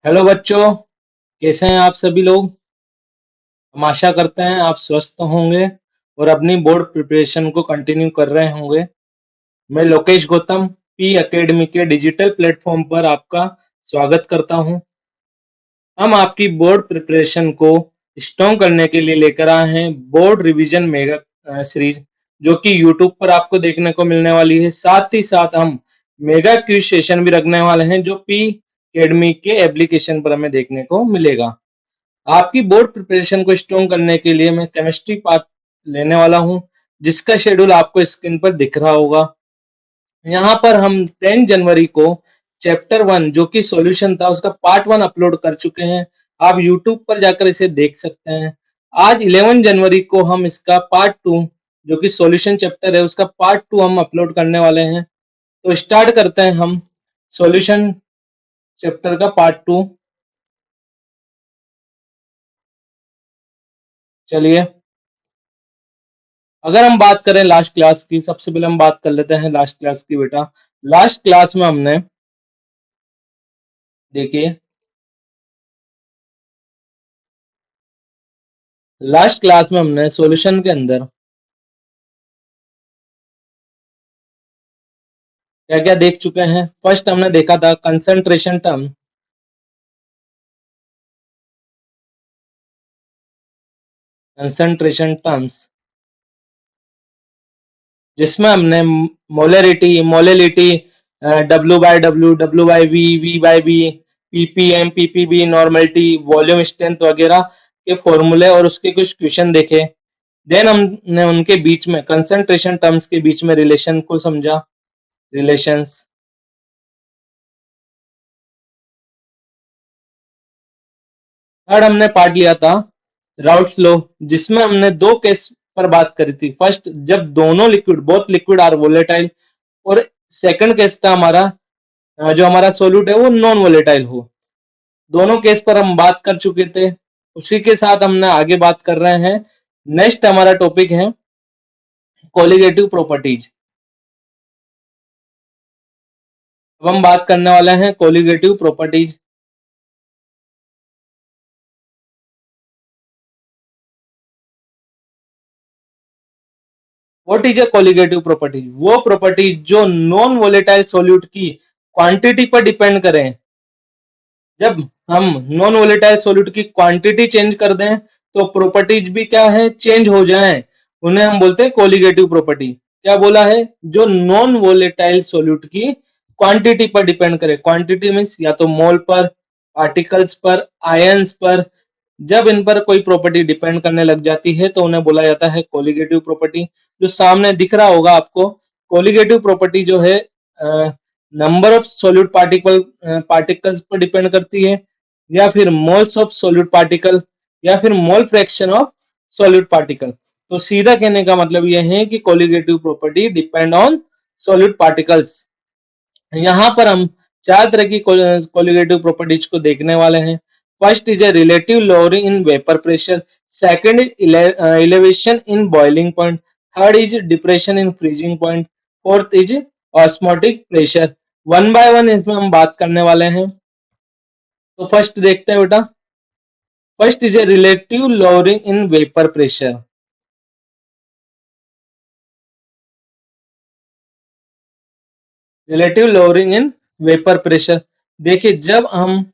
Hello बच्चों, कैसे हैं आप सभी लोग। हम आशा करते हैं आप स्वस्थ होंगे और अपनी बोर्ड प्रिपरेशन को कंटिन्यू कर रहे होंगे। मैं लोकेश गौतम पी एकेडमी के डिजिटल प्लेटफॉर्म पर आपका स्वागत करता हूं। हम आपकी बोर्ड प्रिपरेशन को स्ट्रॉन्ग करने के लिए लेकर आए हैं बोर्ड रिवीजन मेगा सीरीज, जो कि यूट्यूब पर आपको देखने को मिलने वाली है। साथ ही साथ हम मेगा क्विज सेशन भी रखने वाले हैं, जो पी एकेडमी के एप्लीकेशन पर हमें देखने को मिलेगा। आपकी बोर्ड प्रिपरेशन को स्ट्रॉन्ग करने के लिए मैं केमिस्ट्री पार्ट लेने वाला हूं, जिसका शेड्यूल आपको स्क्रीन पर दिख रहा होगा। यहाँ पर हम 10 जनवरी को चैप्टर 1 जो कि सॉल्यूशन था, उसका पार्ट 1 अपलोड कर चुके हैं। आप यूट्यूब पर जाकर इसे देख सकते हैं। आज 11 जनवरी को हम इसका पार्ट 2 जो कि सॉल्यूशन चैप्टर है, उसका पार्ट 2 हम अपलोड करने वाले हैं। तो स्टार्ट करते हैं हम सॉल्यूशन चैप्टर का पार्ट 2। चलिए, अगर हम बात करें लास्ट क्लास की, सबसे पहले हम बात कर लेते हैं लास्ट क्लास की। बेटा, लास्ट क्लास में हमने देखिए, लास्ट क्लास में हमने सॉल्यूशन के अंदर क्या क्या देख चुके हैं। फर्स्ट हमने देखा था कंसंट्रेशन टर्म, कंसंट्रेशन टर्म्स, जिसमें हमने molarity, molality, W by W, W by V, V by V, PPM, PPB, normality, volume strength वगैरह के फॉर्मूले और उसके कुछ क्वेश्चन देखे। देन हमने उनके बीच में कंसंट्रेशन टर्म्स के बीच में रिलेशन को समझा, रिलेशंस। थर्ड हमने पार्ट लिया था राउट्स लॉ, जिसमें हमने दो केस पर बात करी थी। फर्स्ट, जब दोनों liquid, both liquid are volatile, और सेकंड केस था हमारा जो हमारा सोल्यूट है वो नॉन वोलेटाइल हो। दोनों केस पर हम बात कर चुके थे। उसी के साथ हमने आगे बात कर रहे हैं। नेक्स्ट हमारा टॉपिक है कोलिगेटिव प्रॉपर्टीज। अब हम बात करने वाले हैं colligative properties. What is a colligative properties? वो प्रॉपर्टीज जो नॉन वोलेटाइल सॉल्यूट की क्वांटिटी पर डिपेंड करें। जब हम नॉन वोलेटाइल सॉल्यूट की क्वांटिटी चेंज कर दें तो प्रॉपर्टीज भी क्या है, चेंज हो जाएं। उन्हें हम बोलते हैं कोलिगेटिव प्रॉपर्टी। क्या बोला है? जो नॉन वोलेटाइल सॉल्यूट की क्वांटिटी पर डिपेंड करे। क्वांटिटी मींस या तो मोल पर, पार्टिकल्स पर, आयंस पर। जब इन पर कोई प्रॉपर्टी डिपेंड करने लग जाती है तो उन्हें बोला जाता है कोलिगेटिव प्रॉपर्टी। जो सामने दिख रहा होगा आपको, कोलिगेटिव प्रॉपर्टी जो है नंबर ऑफ सोल्यूट पार्टिकल्स पर डिपेंड करती है, या फिर मोल्स ऑफ सोल्यूट पार्टिकल, या फिर मोल फ्रैक्शन ऑफ सोल्यूट पार्टिकल। तो सीधा कहने का मतलब यह है कि colligative property depend on solute particles. यहाँ पर हम चार तरह की कोलिगेटिव प्रॉपर्टीज को देखने वाले हैं। First is a relative lowering in vapour pressure, second is elevation in boiling point, third is depression in freezing point, fourth is osmotic pressure. One by one इसमें हम बात करने वाले हैं। तो फर्स्ट देखते हैं बेटा। First is a relative lowering in vapour pressure. Relative lowering in vapour pressure. देखिए, जब हम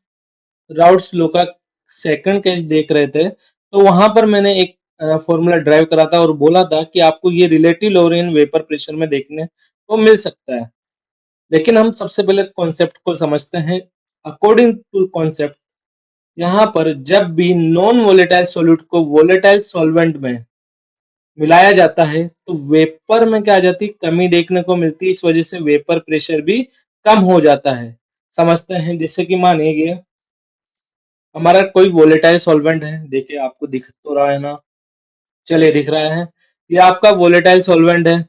राउट्स लो का सेकंड केस देख रहे थे तो वहां पर मैंने एक फॉर्मूला ड्राइव करा था और बोला था कि आपको ये relative lowering in vapour pressure में देखने को मिल सकता है। लेकिन हम सबसे पहले कॉन्सेप्ट को समझते हैं। अकॉर्डिंग टू कॉन्सेप्ट, यहाँ पर जब भी नॉन वोलेटाइल सॉल्यूट को वोलेटाइल सॉल्वेंट में मिलाया जाता है तो वेपर में क्या आ जाती, कमी देखने को मिलती है। इस वजह से वेपर प्रेशर भी कम हो जाता है। समझते हैं। जैसे कि मानिए कि हमारा कोई वोलेटाइल सॉल्वेंट है। देखिए, आपको दिख तो रहा है ना? चलिए, दिख रहा है। ये आपका वोलेटाइल सॉल्वेंट है।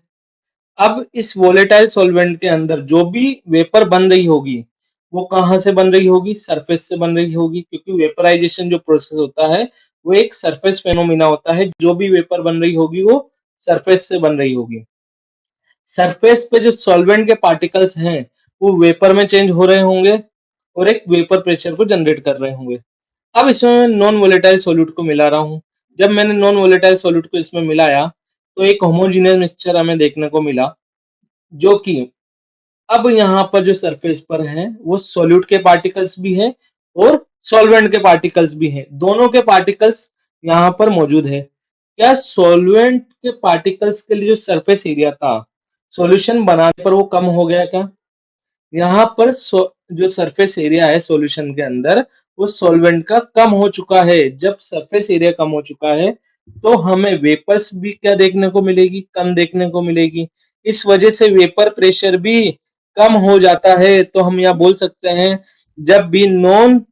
अब इस वोलेटाइल सॉल्वेंट के अंदर जो भी वेपर बन रही होगी वो कहाँ से बन रही होगी? सरफेस से बन रही होगी, क्योंकि वेपराइजेशन जो प्रोसेस होता है वो एक सरफेस फेनोमिना होता है। जो भी वेपर बन रही होगी वो सरफेस से बन रही होगी। सरफेस पे जो सॉल्वेंट के पार्टिकल्स हैं वो वेपर में चेंज हो रहे होंगे, और एक वेपर प्रेशर को जनरेट कर रहे होंगे। अब इसमें मैं नॉन वोलेटाइल सॉल्यूट को मिला रहा हूँ। जब मैंने नॉन वोलेटाइल सॉल्यूट को इसमें मिलाया तो एक होमोजेनियस मिक्सचर हमें देखने को मिला, जो कि अब यहाँ पर जो सरफेस पर है वो सॉल्यूट के पार्टिकल्स भी है और सॉल्वेंट के पार्टिकल्स भी हैं। दोनों के पार्टिकल्स यहाँ पर मौजूद है। क्या सॉल्वेंट के पार्टिकल्स के लिए जो सरफेस एरिया था सॉल्यूशन बनाने पर वो कम हो गया क्या? यहाँ पर जो सरफेस एरिया है सॉल्यूशन के अंदर वो सॉल्वेंट का कम हो चुका है। जब सरफेस एरिया कम हो चुका है तो हमें वेपर्स भी क्या देखने को मिलेगी? कम देखने को मिलेगी। इस वजह से वेपर प्रेशर भी कम हो जाता है। तो हम यहाँ बोल सकते हैं जब भी नॉन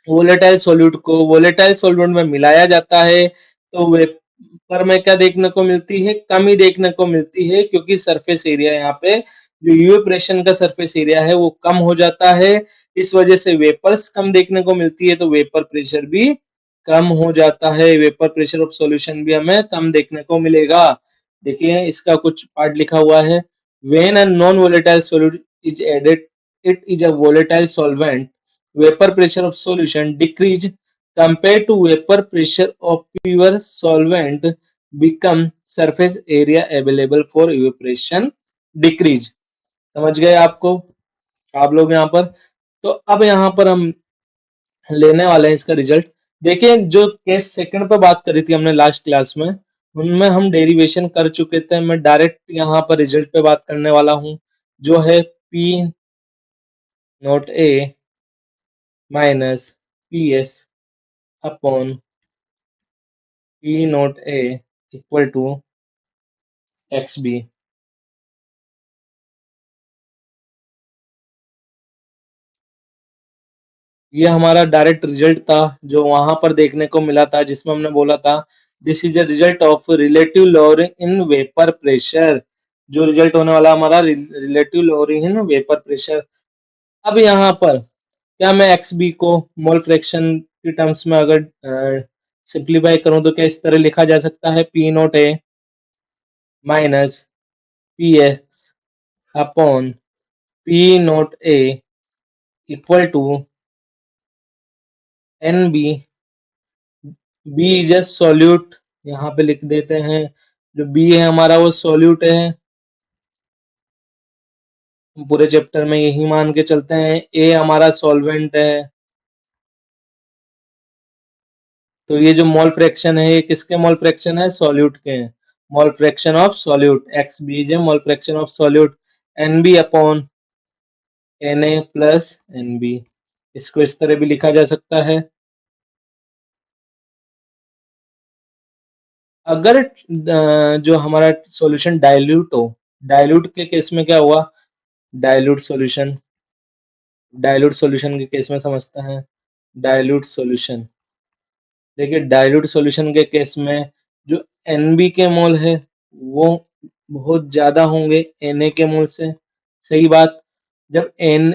वोलेटाइल सॉल्यूट को वोलेटाइल सॉल्वेंट में मिलाया जाता है तो वेपर में क्या देखने को मिलती है? कमी देखने को मिलती है, क्योंकि सरफेस एरिया यहाँ पे जो इवेपोरेशन का सरफेस एरिया है वो कम हो जाता है। इस वजह से वेपर्स कम देखने को मिलती है, तो वेपर प्रेशर भी कम हो जाता है। वेपर प्रेशर ऑफ सॉल्यूशन भी हमें कम देखने को मिलेगा। देखिए इसका कुछ पार्ट लिखा हुआ है। When a non volatile solute is added, it is a volatile solvent, vapor pressure of solution decrease compared to vapor pressure of pure solvent, become surface area available for evaporation decrease। समझ गए आपको आप लोग यहाँ पर? तो अब यहाँ पर हम लेने वाले हैं इसका रिजल्ट। देखिए जो केस सेकंड पे बात करी थी हमने लास्ट क्लास में, उनमें हम डेरिवेशन कर चुके थे। मैं डायरेक्ट यहाँ पर रिजल्ट पे बात करने वाला हूँ, जो है P nought A minus P S upon P nought A equal to X B. ये हमारा डायरेक्ट रिजल्ट था जो वहां पर देखने को मिला था, जिसमें हमने बोला था this is a result of relative lowering in vapour pressure. जो रिजल्ट होने वाला हमारा relative lowering in vapour pressure. अब यहाँ पर क्या मैं एक्स बी को मोल फ्रैक्शन की टर्म्स में अगर सिंप्लीफाई करूं तो क्या इस तरह लिखा जा सकता है? P nought A minus P X upon P nought A equal to N B. B is a solute, यहाँ पे लिख देते हैं। जो बी है हमारा वो सॉल्यूट है, पूरे चैप्टर में यही मान के चलते हैं। ए हमारा सॉल्वेंट है। तो ये जो मोल फ्रैक्शन है ये किसके मोल फ्रैक्शन है? सॉल्यूट के हैं। Mole fraction of solute X B is a mole fraction of solute N B upon N A plus N B. इसको इस तरह भी लिखा जा सकता है। अगर जो हमारा सॉल्यूशन डाइल्यूट हो, डाइल्यूट के केस में क्या हुआ? डाइल्यूट सॉल्यूशन, डाइल्यूट सॉल्यूशन के केस में समझते हैं। डाइल्यूट सॉल्यूशन, देखिए डाइल्यूट सॉल्यूशन के केस में जो एनबी के मोल है वो बहुत ज्यादा होंगे Na के मोल से। सही बात। जब एन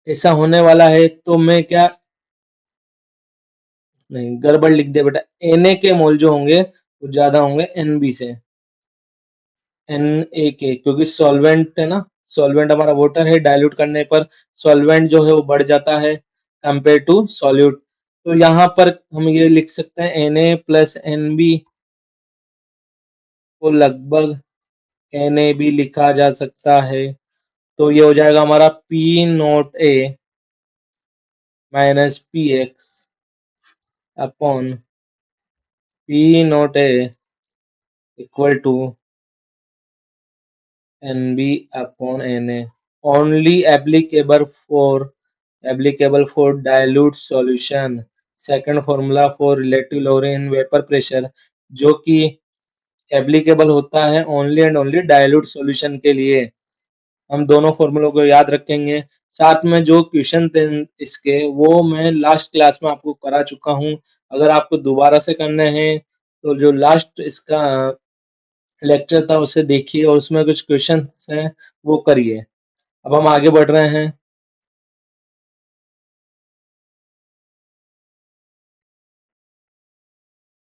ऐसा होने वाला है तो मैं क्या, नहीं गड़बड़ लिख दिया बेटा। Na के मोल जो होंगे वो ज्यादा होंगे Nb से, Na के, क्योंकि सॉल्वेंट है ना, सॉल्वेंट हमारा वाटर है, डाइल्यूट करने पर सॉल्वेंट जो है वो बढ़ जाता है कंपेयर टू सॉल्यूट। तो यहाँ पर हम ये लिख सकते हैं Na प्लस Nb को लगभग Na भी लिखा जा सकता है। तो ये हो जाएगा हमारा P nought A minus P X upon P nought A equal to N B upon N A. Only applicable for dilute solution। Second formula for relative lowering in vapour pressure, जो कि एप्लीकेबल होता है only and only dilute solution के लिए। हम दोनों फॉर्मूलों को याद रखेंगे। साथ में जो क्वेश्चन थे इसके वो मैं लास्ट क्लास में आपको करा चुका हूँ। अगर आपको दोबारा से करने हैं तो जो लास्ट इसका लेक्चर था उसे देखिए और उसमें कुछ क्वेश्चन हैं वो करिए। अब हम आगे बढ़ रहे हैं।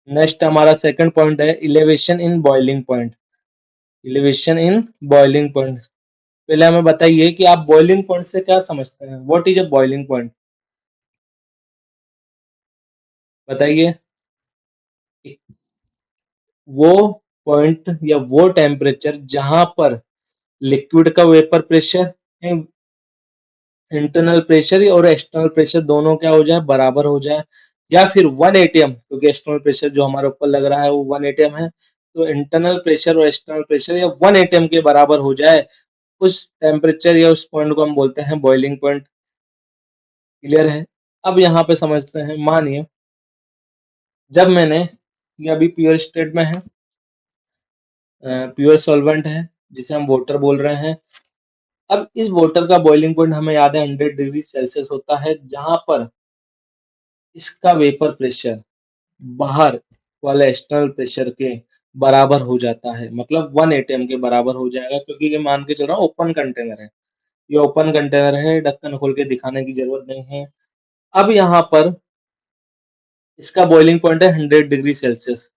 नेक्स्ट हमारा सेकंड पॉइंट है elevation in boiling point. Elevation in boiling point. पहले हमें बताइए कि आप बॉइलिंग पॉइंट से क्या समझते हैं, what is a boiling point, बताइए। वो पॉइंट या वो टेम्परेचर जहां पर लिक्विड का वेपर प्रेशर, इंटरनल प्रेशर और एक्सटर्नल प्रेशर दोनों क्या हो जाए, बराबर हो जाए, या फिर 1 atm, क्योंकि एक्सटर्नल प्रेशर जो हमारे ऊपर लग रहा है वो 1 atm है, तो इंटरनल प्रेशर और एक्सटर्नल प्रेशर या 1 atm के बराबर हो जाए, उस टेम्परेचर या उस पॉइंट को हम बोलते हैं बॉइलिंग पॉइंट। क्लियर है? अब यहाँ पे समझते हैं, मानिए जब मैंने, ये अभी प्योर स्टेट में है, प्योर सॉल्वेंट है जिसे हम वाटर बोल रहे हैं। अब इस वाटर का बॉइलिंग पॉइंट हमें याद है 100 डिग्री सेल्सियस होता है, जहां पर इसका वेपर प्रेशर बाहर वाले एक्सटर्नल प्रेशर के बराबर हो जाता है, मतलब 1 atm के बराबर हो जाएगा, क्योंकि ये मान के चल रहा हूँ ओपन कंटेनर है, ये ओपन कंटेनर है, ढक्कन खोल के दिखाने की जरूरत नहीं है। अब यहाँ पर इसका बॉइलिंग पॉइंट है 100 डिग्री सेल्सियस।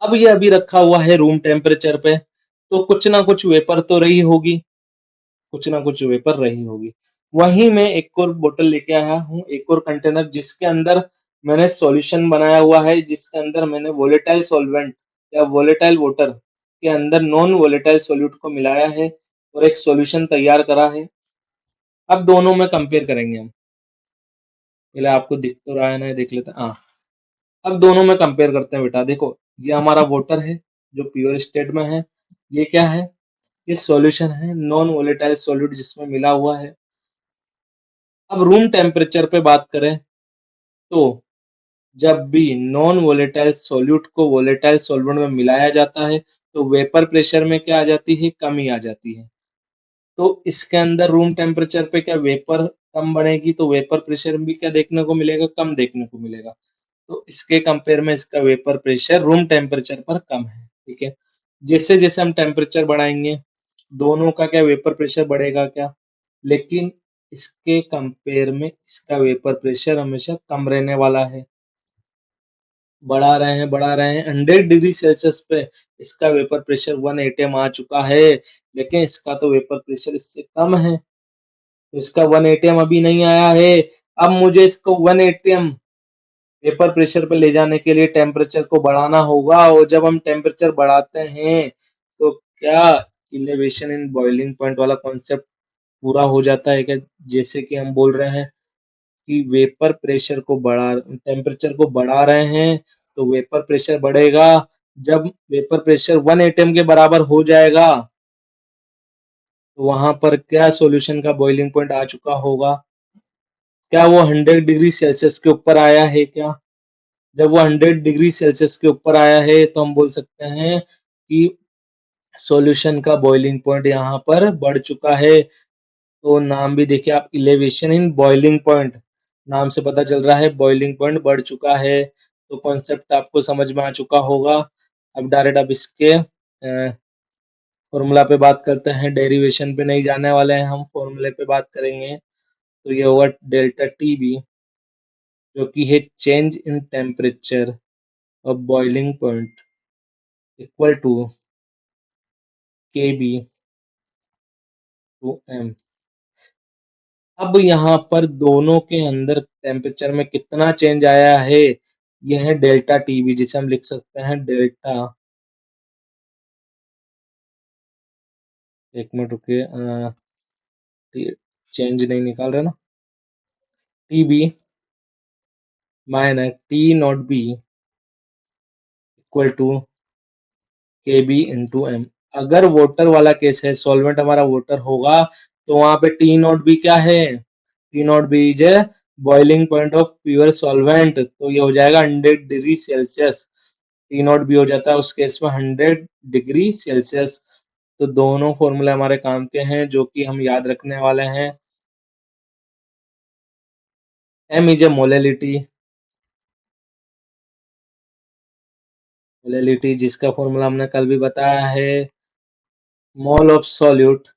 अब ये अभी रखा हुआ है रूम टेम्परेचर पे, तो कुछ ना कुछ वेपर तो रही होगी, कुछ ना कुछ वेपर रही होगी। वहीं मैं एक और बोतल लेके आया हूँ, एक और कंटेनर, जिसके अंदर मैंने सॉल्यूशन बनाया हुआ है, जिसके अंदर मैंने वोलेटाइल सॉल्वेंट या वोलेटाइल वाटर के अंदर नॉन वोलेटाइल सॉल्यूट को मिलाया है और एक सॉल्यूशन तैयार करा है। अब दोनों में कंपेयर करेंगे हम, पहले आपको दिख तो रहा है ना, देख लेते हैं। हाँ, अब दोनों में कंपेयर करते हैं बेटा। देखो, ये हमारा वाटर है जो प्योर स्टेट में है, ये क्या है, ये सॉल्यूशन है नॉन वोलेटाइल सॉल्यूट जिसमें मिला हुआ है। अब रूम टेम्परेचर पे बात करें, तो जब भी नॉन वोलेटाइल सॉल्यूट को वोलेटाइल सॉल्वेंट में मिलाया जाता है, तो वेपर प्रेशर में क्या आ जाती है, कमी आ जाती है। तो इसके अंदर रूम टेम्परेचर पे क्या वेपर कम बनेगी, तो वेपर प्रेशर भी क्या देखने को मिलेगा, कम देखने को मिलेगा। तो इसके कंपेयर में इसका वेपर प्रेशर रूम टेम्परेचर पर कम है। ठीक है, जैसे जैसे हम टेम्परेचर बढ़ाएंगे, दोनों का क्या वेपर प्रेशर बढ़ेगा क्या, लेकिन इसके कंपेयर में इसका वेपर प्रेशर हमेशा कम रहने वाला है। बढ़ा रहे हैं 100 डिग्री सेल्सियस पे इसका वेपर प्रेशर 1 atm आ चुका है, लेकिन इसका तो वेपर प्रेशर इससे कम है, तो इसका 1 atm अभी नहीं आया है। अब मुझे इसको 1 atm वेपर प्रेशर पे ले जाने के लिए टेम्परेचर को बढ़ाना होगा, और जब हम टेम्परेचर बढ़ाते हैं तो क्या इलेवेशन इन बॉइलिंग पॉइंट वाला कॉन्सेप्ट पूरा हो जाता है क्या, जैसे कि हम बोल रहे हैं कि वेपर प्रेशर को बढ़ा, टेम्परेचर को बढ़ा रहे हैं, तो वेपर प्रेशर बढ़ेगा। जब वेपर प्रेशर 1 atm के बराबर हो जाएगा, तो वहां पर क्या सॉल्यूशन का बॉइलिंग पॉइंट आ चुका होगा, क्या वो 100 डिग्री सेल्सियस के ऊपर आया है क्या। जब वो 100 डिग्री सेल्सियस के ऊपर आया है, तो हम बोल सकते हैं कि सॉल्यूशन का बॉइलिंग पॉइंट यहाँ पर बढ़ चुका है। तो नाम भी देखिए आप, इलेवेशन इन बॉइलिंग पॉइंट, नाम से पता चल रहा है बॉइलिंग पॉइंट बढ़ चुका है। तो कॉन्सेप्ट आपको समझ में आ चुका होगा। अब डायरेक्ट अब इसके फॉर्मूला पे बात करते हैं, डेरिवेशन पे नहीं जाने वाले हैं, हम फॉर्मूले पे बात करेंगे। तो ये होगा डेल्टा टी बी, जो कि है change in temperature of boiling point, equal to K B to M. अब यहाँ पर दोनों के अंदर टेम्परेचर में कितना चेंज आया है, यह है डेल्टा टीबी, जिसे हम लिख सकते हैं डेल्टा, एक मिनट रुकिए, चेंज नहीं निकाल रहे ना, TB minus T nought B equal to K B into M. अगर वाटर वाला केस है, सॉल्वेंट हमारा वाटर होगा, तो वहां पे टी नॉट बी क्या है, T nought B is a boiling point of pure solvent, तो ये हो जाएगा 100 degree Celsius. T nought B हो जाता है उस केस में 100 डिग्री सेल्सियस। तो दोनों फॉर्मूले हमारे काम के हैं, जो कि हम याद रखने वाले हैं। M is a molality, molality जिसका फॉर्मूला हमने कल भी बताया है, mole of solute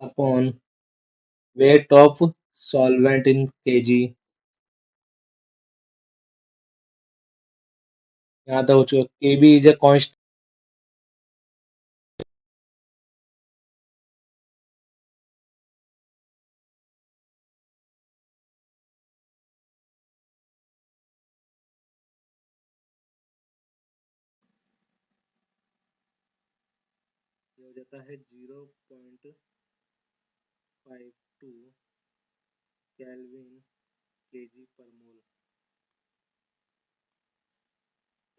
upon weight of solvent in kg. यहाँ तक हो चुका, के बी इज ए हो जाता है 0.52 केल्विन केजी पर मोल।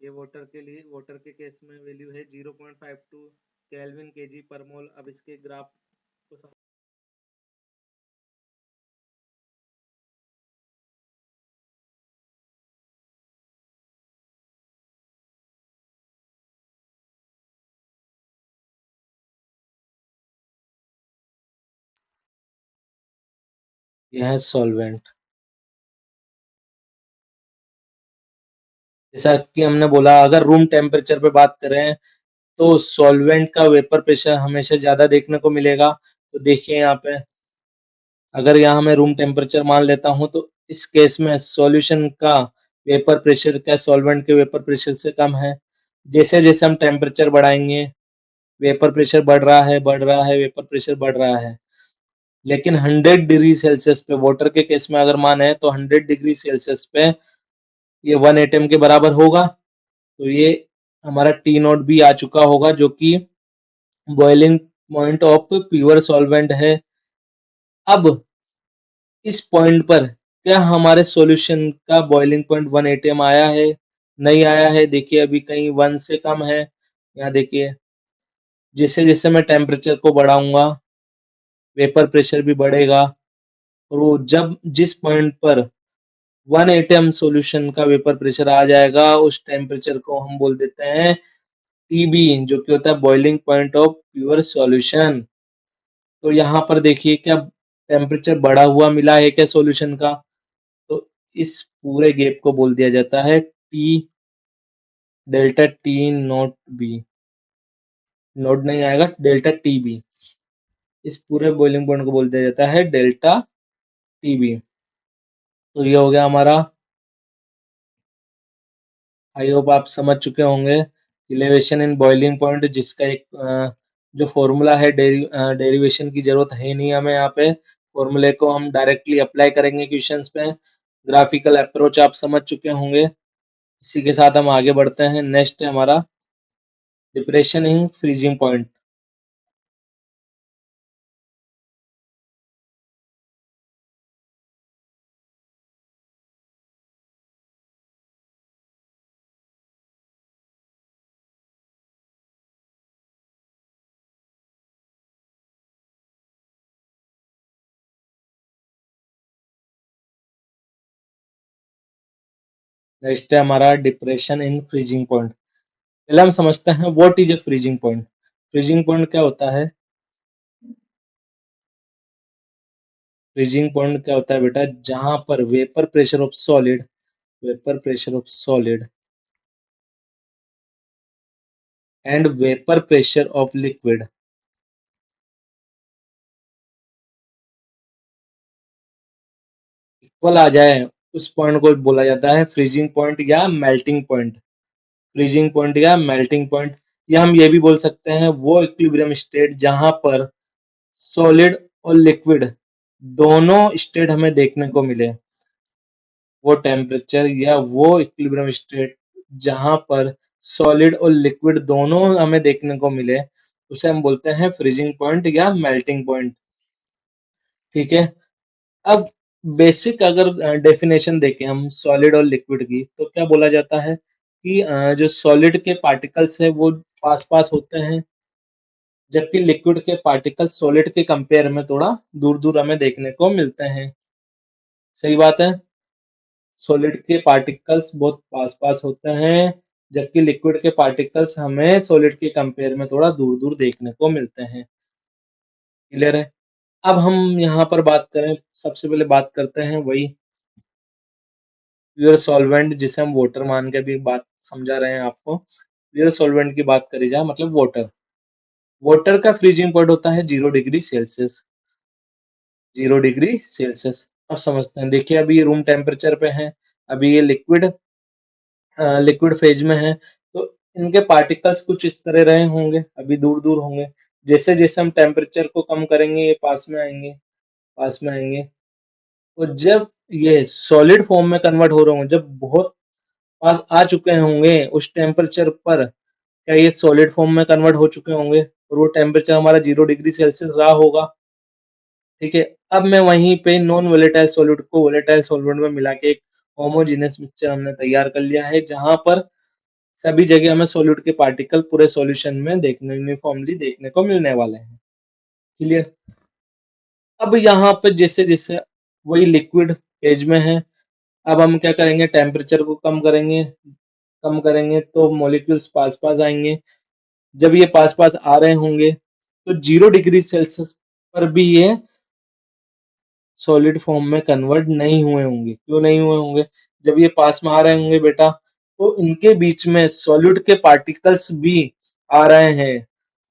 ये वाटर के केस में वैल्यू है 0.52 केल्विन केजी पर मोल। अब इसके ग्राफ को यह है सॉल्वेंट। जैसा कि हमने बोला, अगर रूम टेम्परेचर पे बात करें तो सॉल्वेंट का वेपर प्रेशर हमेशा ज्यादा देखने को मिलेगा। तो देखिए यहाँ पे, अगर यहाँ मैं रूम टेम्परेचर मान लेता हूँ तो इस केस में सॉल्यूशन का वेपर प्रेशर क्या सॉल्वेंट के वेपर प्रेशर से कम है। जैसे जैसे हम टेम्परेचर बढ़ाएंगे वेपर प्रेशर बढ़ रहा है, वेपर प्रेशर बढ़ रहा है। लेकिन 100 डिग्री सेल्सियस पे वाटर के केस में अगर माने तो 100 डिग्री सेल्सियस पे ये 1 एटम के बराबर होगा। तो ये हमारा टी नोट भी आ चुका होगा, जो कि boiling point of pure solvent है। अब इस पॉइंट पर क्या हमारे सॉल्यूशन का बॉइलिंग पॉइंट 1 एटम आया है? नहीं आया है। देखिए अभी कहीं 1 से कम है। यहाँ देखिए, जैसे जैसे मैं टेम्परेचर को बढ़ाऊंगा वेपर प्रेशर भी बढ़ेगा, और वो जब जिस पॉइंट पर 1 एटम सॉल्यूशन का वेपर प्रेशर आ जाएगा उस टेम्परेचर को हम बोल देते हैं टीबी, जो कि होता है boiling point of pure solution. तो यहाँ पर देखिए क्या टेम्परेचर बढ़ा हुआ मिला है क्या सॉल्यूशन का? तो इस पूरे गैप को बोल दिया जाता है T delta T naught B. Naught नहीं आएगा, डेल्टा टी बी। इस पूरे बॉइलिंग पॉइंट को बोल दिया जाता है डेल्टा टी बी। तो ये हो गया हमारा। आई होप आप समझ चुके होंगे इलेवेशन इन बॉइलिंग पॉइंट, जिसका एक जो फॉर्मूला है, डेरिवेशन की जरूरत है नहीं हमें। यहाँ पे फॉर्मूले को हम डायरेक्टली अप्लाई करेंगे क्वेश्चंस पे। ग्राफिकल अप्रोच आप समझ चुके होंगे। इसी के साथ हम आगे बढ़ते हैं। नेक्स्ट है हमारा depression in freezing point. Next है हमारा डिप्रेशन इन फ्रीजिंग पॉइंट। पहले हम समझते हैं what is a freezing point. Freezing point क्या होता है? फ्रीजिंग पॉइंट क्या होता है बेटा? जहां पर vapour pressure of solid and vapour pressure of liquid equal आ जाए, उस पॉइंट को बोला जाता है फ्रीजिंग पॉइंट या मेल्टिंग पॉइंट। फ्रीजिंग पॉइंट या मेल्टिंग पॉइंट, या हम ये भी बोल सकते हैं वो इक्विलिब्रियम स्टेट जहां पर सॉलिड और लिक्विड दोनों स्टेट हमें देखने को मिले। वो टेम्परेचर या वो इक्विलिब्रियम स्टेट जहां पर सॉलिड और लिक्विड दोनों हमें देखने को मिले, उसे हम बोलते हैं फ्रीजिंग पॉइंट या मेल्टिंग पॉइंट। ठीक है। अब बेसिक अगर डेफिनेशन देखें हम सॉलिड और लिक्विड की, तो क्या बोला जाता है कि जो सॉलिड के पार्टिकल्स है वो पास पास होते हैं, जबकि लिक्विड के पार्टिकल्स सॉलिड के कंपेयर में थोड़ा दूर दूर हमें देखने को मिलते हैं। सही बात है। सॉलिड के पार्टिकल्स बहुत पास पास होते हैं, जबकि लिक्विड के पार्टिकल्स हमें सॉलिड के कंपेयर में थोड़ा दूर दूर देखने को मिलते हैं। क्लियर है। अब हम यहाँ पर बात करें, सबसे पहले बात करते हैं वही प्योर सॉल्वेंट, जिसे हम वाटर मान के भी बात समझा रहे हैं आपको। प्योर सॉल्वेंट की बात करी जाए, मतलब वाटर। वाटर का फ्रीजिंग पॉइंट होता है 0 डिग्री सेल्सियस। 0 degree Celsius. अब समझते हैं। देखिए अभी ये रूम टेम्परेचर पे है, अभी ये लिक्विड फेज में है, तो इनके पार्टिकल्स कुछ इस तरह रहे होंगे, अभी दूर दूर होंगे। जैसे जैसे हम टेम्परेचर को कम करेंगे ये पास में आएंगे, पास में आएंगे। और जब ये सॉलिड फॉर्म में कन्वर्ट हो रहे होंगे, जब बहुत पास आ चुके होंगे उस टेम्परेचर पर, क्या ये सॉलिड फॉर्म में कन्वर्ट हो चुके होंगे? और वो टेम्परेचर हमारा 0°C रहा होगा। ठीक है, अब मैं वहीं पे नॉन वोलेटाइल सॉल्यूट को वोलेटाइल सॉल्वेंट में मिला के एक होमोजेनियस मिक्सचर हमने तैयार कर लिया है, जहां पर सभी जगह हमें सॉल्यूट के पार्टिकल पूरे सॉल्यूशन में देखने यूनिफॉर्मली देखने को मिलने वाले हैं। क्लियर? अब यहाँ पे जैसे जैसे वही लिक्विड फेज में है, अब हम क्या करेंगे, टेम्परेचर को कम करेंगे तो मॉलिक्यूल्स पास पास आएंगे। जब ये पास पास आ रहे होंगे तो 0°C पर भी ये सॉलिड फॉर्म में कन्वर्ट नहीं हुए होंगे। क्यों नहीं हुए होंगे? जब ये पास में आ रहे होंगे बेटा, तो इनके बीच में सॉलिड के पार्टिकल्स भी आ रहे हैं।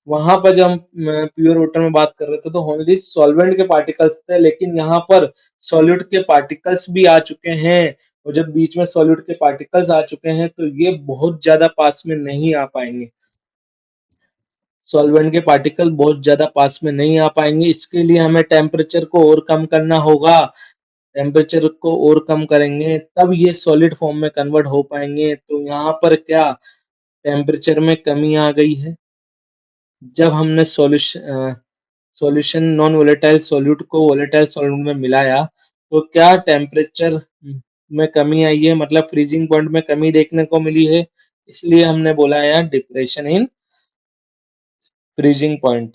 वहां पर जब हम प्योर वाटर में बात कर रहे थे तो ओनली सॉल्वेंट के पार्टिकल्स थे, लेकिन यहाँ पर सॉलिड के पार्टिकल्स भी आ चुके हैं। और जब बीच में सॉलिड के पार्टिकल्स आ चुके हैं तो ये बहुत ज्यादा पास में नहीं आ पाएंगे। सॉल्वेंट के पार्टिकल बहुत ज्यादा पास में नहीं आ पाएंगे, इसके लिए हमें टेम्परेचर को और कम करना होगा। टेम्परेचर को और कम करेंगे तब ये सॉलिड फॉर्म में कन्वर्ट हो पाएंगे। तो यहाँ पर क्या टेम्परेचर में कमी आ गई है। जब हमने सॉल्यूशन नॉन वोलेटाइल सॉल्यूट को वोलेटाइल सॉल्यूट में मिलाया तो क्या टेम्परेचर में कमी आई है, मतलब फ्रीजिंग पॉइंट में कमी देखने को मिली है। इसलिए हमने बोला है डिप्रेशन इन फ्रीजिंग पॉइंट,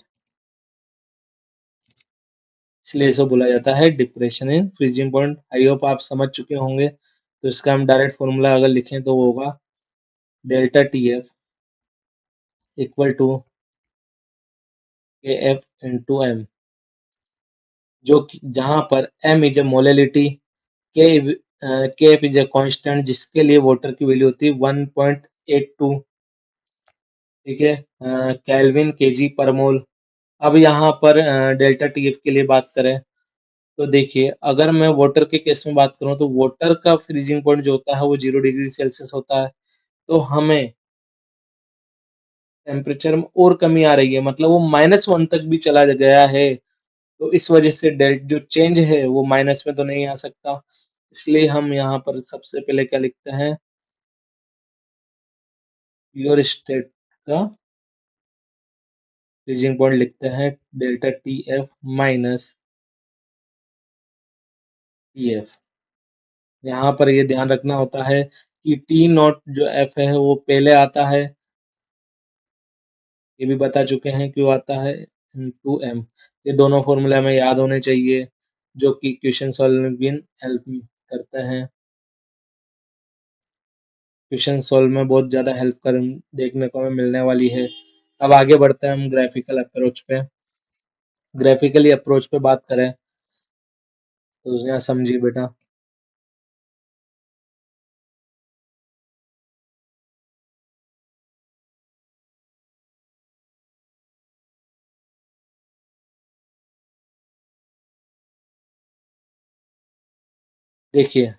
इसलिए इसे बोला जाता है depression in freezing point. I hope आप समझ चुके होंगे। तो इसका हम डायरेक्ट फॉर्मूला अगर लिखें तो वो होगा delta T F equal to K F into M, जो जहां पर m is a molality, k kf is a constant जिसके लिए वाटर की वैल्यू होती है 1.82। ठीक है, केल्विन केजी पर मोल। अब यहाँ पर डेल्टा टी एफ के लिए बात करें तो देखिए, अगर मैं वाटर के केस में बात करूं तो वाटर का फ्रीजिंग पॉइंट जो होता है वो 0°C होता है। तो हमें टेम्परेचर में और कमी आ रही है, मतलब वो -1 तक भी चला गया है। तो इस वजह से डेल्ट जो चेंज है वो माइनस में तो नहीं आ सकता। इसलिए हम यहाँ पर सबसे पहले क्या लिखते हैं, प्योर स्टेट का फ्रीजिंग पॉइंट लिखते हैं delta T F minus T F. यहाँ पर ये ध्यान रखना होता है कि टी नॉट जो एफ है वो पहले आता है, ये भी बता चुके हैं क्यों आता है, टू एम। ये दोनों फॉर्मूले हमें याद होने चाहिए जो कि क्वेश्चन सॉल्व में भी हेल्प करते हैं। क्वेश्चन सॉल्व में बहुत ज़्यादा हेल्प कर देखने को हमें मिलने वाली है। अब आगे बढ़ते हैं हम ग्राफिकल अप्रोच पे। ग्राफिकली अप्रोच पे बात करें तो यहाँ समझिए बेटा, देखिए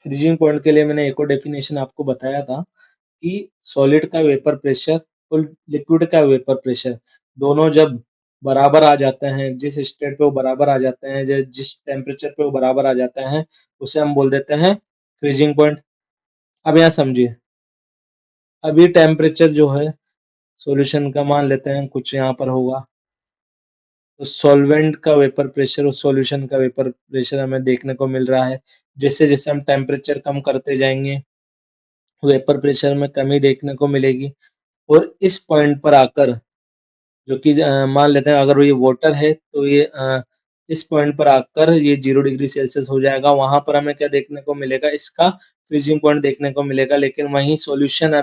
फ्रीजिंग पॉइंट के लिए मैंने एक और डेफिनेशन आपको बताया था कि सॉलिड का वेपर प्रेशर और लिक्विड का वेपर प्रेशर दोनों जब बराबर आ जाते हैं, जिस स्टेट पे वो बराबर आ जाते हैं, जिस टेम्परेचर पे वो बराबर आ जाते हैं, उसे हम बोल देते हैं फ्रीजिंग पॉइंट। अब यहाँ समझिए, अभी टेम्परेचर जो है सॉल्यूशन का मान लेते हैं कुछ यहाँ पर होगा, तो सॉल्वेंट का वेपर प्रेशर और सॉल्यूशन का वेपर प्रेशर हमें देखने को मिल रहा है। जैसे जैसे हम टेम्परेचर कम करते जाएंगे वेपर प्रेशर में कमी देखने को मिलेगी। और इस पॉइंट पर आकर, जो कि मान लेते हैं अगर ये वाटर है तो ये इस पॉइंट पर आकर ये 0°C हो जाएगा। वहां पर हमें क्या देखने को मिलेगा, इसका फ्रीजिंग पॉइंट देखने को मिलेगा। लेकिन वहीं सॉल्यूशन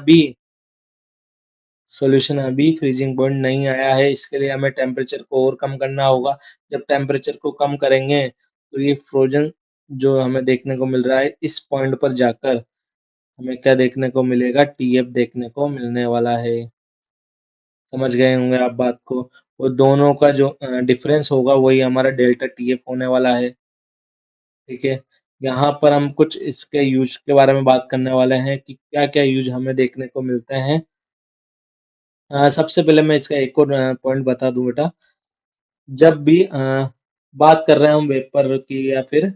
अभी फ्रीजिंग पॉइंट नहीं आया है, इसके लिए हमें टेम्परेचर को और कम करना होगा। जब टेम्परेचर को कम करेंगे तो ये फ्रोजन जो हमें देखने को मिल रहा है इस पॉइंट पर जाकर हमें क्या देखने को मिलेगा, टीएफ देखने को मिलने वाला है। समझ गए होंगे आप बात को। वो दोनों का जो डिफरेंस होगा वही हमारा डेल्टा टीएफ होने वाला है। ठीक है, यहाँ पर हम कुछ इसके यूज के बारे में बात करने वाले हैं कि क्या क्या यूज हमें देखने को मिलते हैं। सबसे पहले मैं इसका एक और पॉइंट बता दूं बेटा, जब भी बात कर रहे हैं हम वेपर की या फिर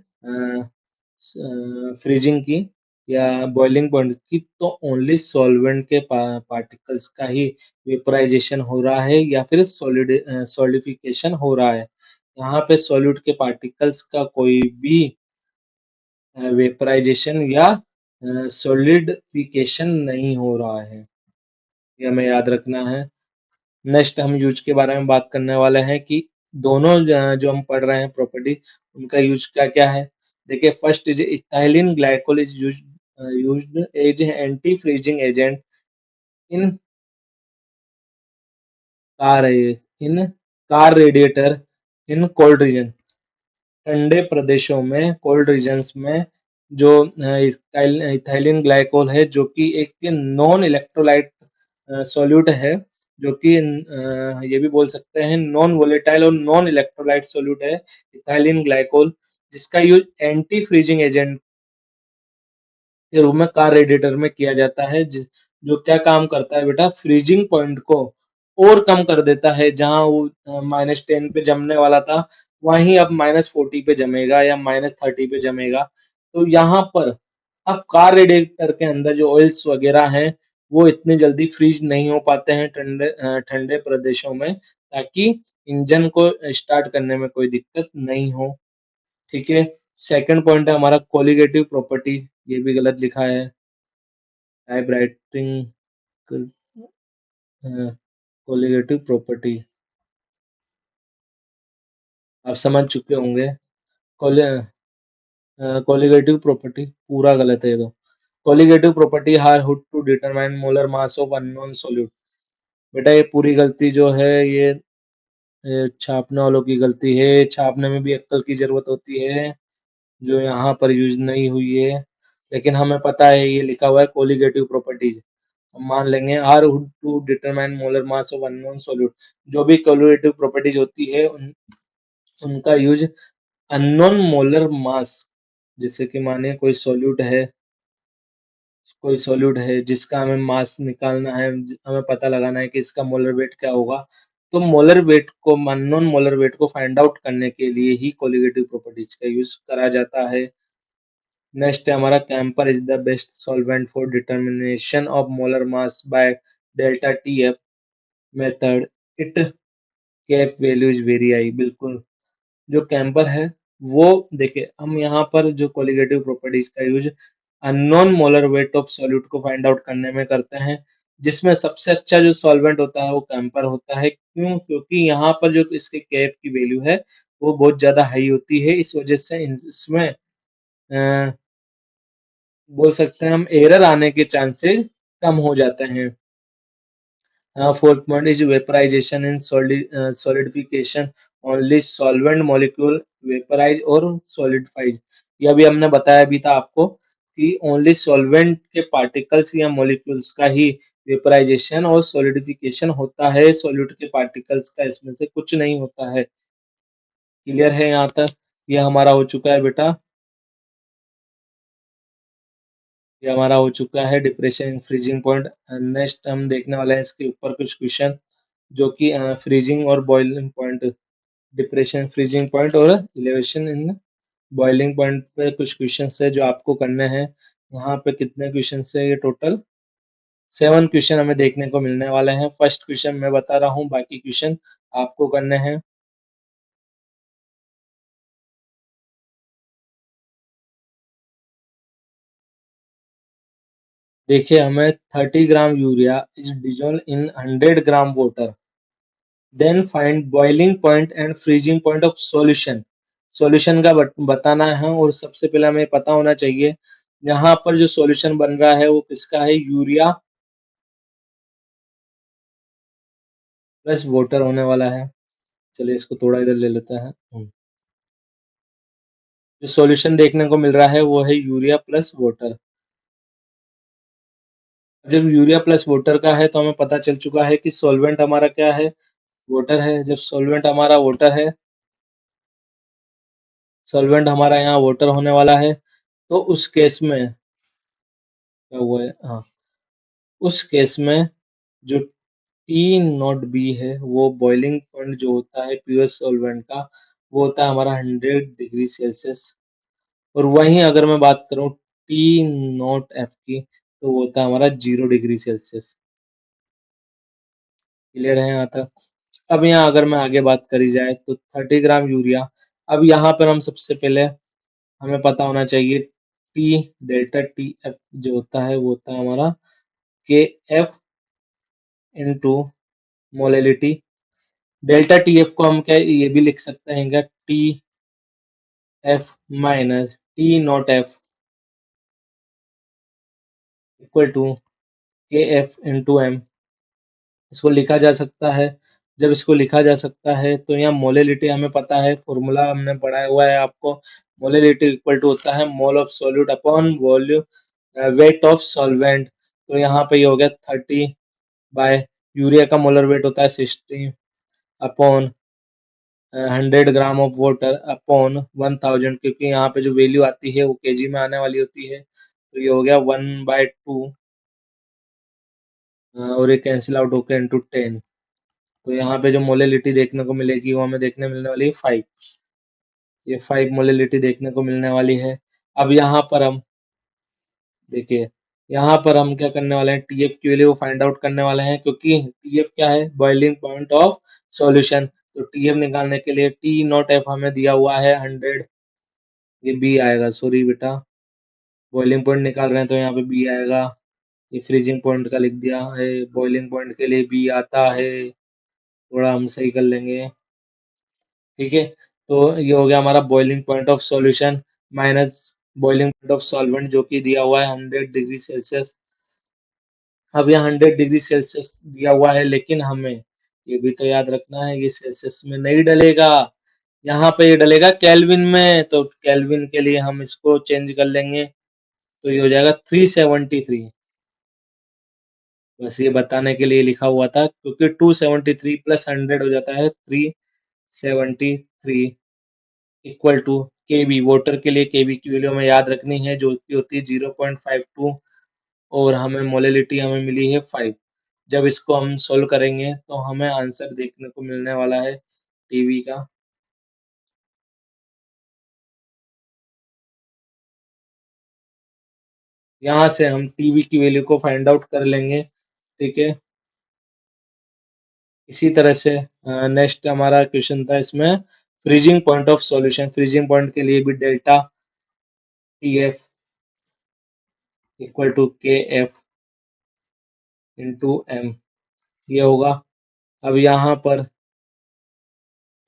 फ्रीजिंग की, या बॉइलिंग पॉइंट की, तो ओनली सॉल्वेंट के पार्टिकल्स का ही वेपराइजेशन हो रहा है या फिर सॉलिडिफिकेशन हो रहा है। यहाँ पे सॉल्यूट के पार्टिकल्स का कोई भी वेपराइजेशन या सॉलिडिफिकेशन नहीं हो रहा है, ये हमें याद रखना है। नेक्स्ट हम यूज के बारे में बात करने वाले हैं कि दोनों जो हम पढ़ रहे हैं प्रॉपर्टी, उनका यूज क्या क्या है। देखिए, first is ethylene glycol is used as anti freezing agent in car in car radiator in cold region. ठंडे प्रदेशों में, कोल्ड रीजन्स में जो इथाइलिन ग्लाइकोल है, जो कि एक नॉन इलेक्ट्रोलाइट सॉल्यूट है, जो कि ये भी बोल सकते हैं नॉन वोलेटाइल और नॉन इलेक्ट्रोलाइट सॉल्यूट है इथाइलिन ग्लाइकोल, जिसका यूज एंटी फ्रीजिंग एजेंट के रूप में कार रेडिएटर में किया जाता है, जिस जो क्या काम करता है बेटा, फ्रीजिंग पॉइंट को और कम कर देता है। जहां वो -10 पे जमने वाला था, वहीं अब -40 पे जमेगा या -30 पे जमेगा। तो यहाँ पर अब कार रेडिएटर के अंदर जो ऑयल्स वगैरह हैं, वो इतनी जल्दी फ्रीज नहीं हो पाते हैं ठंडे प्रदेशों में, ताकि इंजन को स्टार्ट करने में कोई दिक्कत नहीं हो। ठीक है। सेकंड पॉइंट है हमारा कोलिगेटिव प्रॉपर्टी, ये भी गलत लिखा है। टाइप राइटिंग कोलिगेटिव प्रॉपर्टी आप समझ चुके होंगे। कोलिगेटिव प्रॉपर्टी पूरा गलत है ये तो। Colligative property are used to determine molar mass of unknown solute. बेटा ये पूरी गलती जो है, ये छापने वालों की गलती है। छापने में भी अक्ल की जरूरत होती है, जो यहाँ पर यूज नहीं हुई है। लेकिन हमें पता है ये लिखा हुआ है कोलिगेटिव प्रॉपर्टीज, हम मान लेंगे are to determine molar mass of unknown solute. जो भी कोलिगेटिव प्रॉपर्टीज होती है, उनका यूज अननोन मोलर मास, जैसे कि माने कोई सॉल्यूट है जिसका हमें मास निकालना है, हमें पता लगाना है कि इसका मोलर वेट क्या होगा, तो मोलर वेट को, अननोन मोलर वेट को फाइंड आउट करने के लिए ही कोलिगेटिव प्रॉपर्टीज का यूज करा जाता है। नेक्स्ट है हमारा camper is the best solvent for determination of molar mass by delta T F method. It cap value is very high. बिल्कुल, जो कैंपर है वो, देखिए हम यहाँ पर जो कोलिगेटिव प्रॉपर्टीज का use unknown molar weight of solute को फाइंड आउट करने में करते हैं, जिसमें सबसे अच्छा जो सॉल्वेंट होता है वो कैंपर होता है। क्यों? क्योंकि यहाँ पर जो इसके कैप की वैल्यू है, वो बहुत ज्यादा हाई होती है। इस वजह से इसमें बोल सकते हैं हम एरर आने के चांसेस कम हो जाते हैं। Fourth point is vaporisation in solidification. Only solvent molecule vaporise और सॉलिडिफाइज। ये अभी हमने बताया भी था आपको कि ओनली सॉल्वेंट के पार्टिकल्स या मॉलिक्यूल्स का ही वेपराइजेशन और सॉलिडिफिकेशन होता है। सॉल्यूट के पार्टिकल्स का इसमें से कुछ नहीं होता है। क्लियर है यहाँ तक? ये हमारा हो चुका है बेटा, ये हमारा हो चुका है डिप्रेशन फ्रीजिंग पॉइंट। नेक्स्ट हम देखने वाले हैं इसके ऊपर कुछ क्वेश्चन, जो कि फ्रीजिंग और boiling point, depression freezing point और इलेवेशन इन बॉइलिंग पॉइंट पे कुछ क्वेश्चन है जो आपको करने हैं। यहाँ पे कितने क्वेश्चन है? ये टोटल 7 क्वेश्चन हमें देखने को मिलने वाले हैं। फर्स्ट क्वेश्चन मैं बता रहा हूँ, बाकी क्वेश्चन आपको करने हैं। देखिए, हमें 30 gram urea is dissolve in 100 gram water, then find boiling point and freezing point of solution. Solution का बताना है, और सबसे पहले हमें पता होना चाहिए यहाँ पर जो सॉल्यूशन बन रहा है वो किसका है? यूरिया प्लस वाटर होने वाला है। चलिए इसको थोड़ा इधर ले लेते हैं। जो सॉल्यूशन देखने को मिल रहा है वो है यूरिया प्लस वाटर। जब यूरिया प्लस वाटर का है तो हमें पता चल चुका है कि सॉल्वेंट हमारा क्या है? वाटर है। जब सॉल्वेंट हमारा वाटर है, सॉल्वेंट हमारा यहाँ वाटर होने वाला है, तो उस केस में क्या हुआ है? हाँ, उस केस में जो टी नॉट बी है, वो बॉइलिंग पॉइंट जो होता है प्योर सॉल्वेंट का, वो होता है हमारा 100 डिग्री सेल्सियस। और वहीं अगर मैं बात करूँ टी नॉट एफ की, तो वो होता है हमारा 0 डिग्री सेल्सियस। क्लियर है यहाँ तक? अब यहाँ अगर मैं आगे बात करी जाए तो 30 ग्राम यूरिया। अब यहाँ पर हम सबसे पहले हमें पता होना चाहिए टी, डेल्टा टी एफ जो होता है वो होता है हमारा K F into molality. Delta T F को हम क्या ये भी लिख सकते हैं क्या, T F minus T naught F equal to K F into M. इसको लिखा जा सकता है। जब इसको लिखा जा सकता है तो यहाँ मोलिलिटी हमें पता है, फॉर्मूला हमने पढ़ाया हुआ है आपको। मोलिलिटी इक्वल टू होता है mole of solute upon volume weight of solvent. तो यहाँ पे ये हो गया 30 बाय यूरिया का मोलर वेट होता है 60 upon 100 gram of water upon 1000, क्योंकि यहाँ पे जो वैल्यू आती है वो केजी में आने वाली होती है। तो ये हो गया 1/2 और ये कैंसिल आउट होकर इंटू 10। तो यहाँ पे जो मोलिलिटी देखने को मिलेगी वो हमें देखने मिलने वाली है 5। ये 5 मोलिलिटी देखने को मिलने वाली है। अब यहाँ पर हम देखिए, यहाँ पर हम क्या करने वाले हैं, टीएफ की वैल्यू फाइंड आउट करने वाले हैं, क्योंकि टीएफ क्या है, बॉइलिंग पॉइंट ऑफ सॉल्यूशन। तो टीएफ निकालने के लिए टी नॉट एफ हमें दिया हुआ है 100, ये बी आएगा, सॉरी बेटा, बॉइलिंग पॉइंट निकाल रहे हैं तो यहाँ पे बी आएगा। ये फ्रीजिंग पॉइंट का लिख दिया है, बॉइलिंग पॉइंट के लिए बी आता है, थोड़ा हम सही कर लेंगे। ठीक है, तो ये हो गया हमारा boiling point of solution minus boiling point of solvent जो कि दिया हुआ है 100 डिग्री सेल्सियस। अब यहाँ 100 डिग्री सेल्सियस दिया हुआ है, लेकिन हमें ये भी तो याद रखना है ये सेल्सियस में नहीं डलेगा, यहाँ पे ये डलेगा केल्विन में। तो केल्विन के लिए हम इसको चेंज कर लेंगे, तो ये हो जाएगा 373। बस ये बताने के लिए लिखा हुआ था, क्योंकि 273 प्लस 100 हो जाता है 373 equal to K B. Water के लिए के बी की वैल्यू हमें याद रखनी है, जो कि होती है 0.52, और हमें मोलिलिटी हमें मिली है 5। जब इसको हम सोल्व करेंगे तो हमें आंसर देखने को मिलने वाला है टीवी का। यहाँ से हम टीवी की वैल्यू को फाइंड आउट कर लेंगे। ठीक है, इसी तरह से नेक्स्ट हमारा क्वेश्चन था इसमें freezing point of solution. Freezing point के लिए भी delta T F equal to K F into M ये होगा। अब यहाँ पर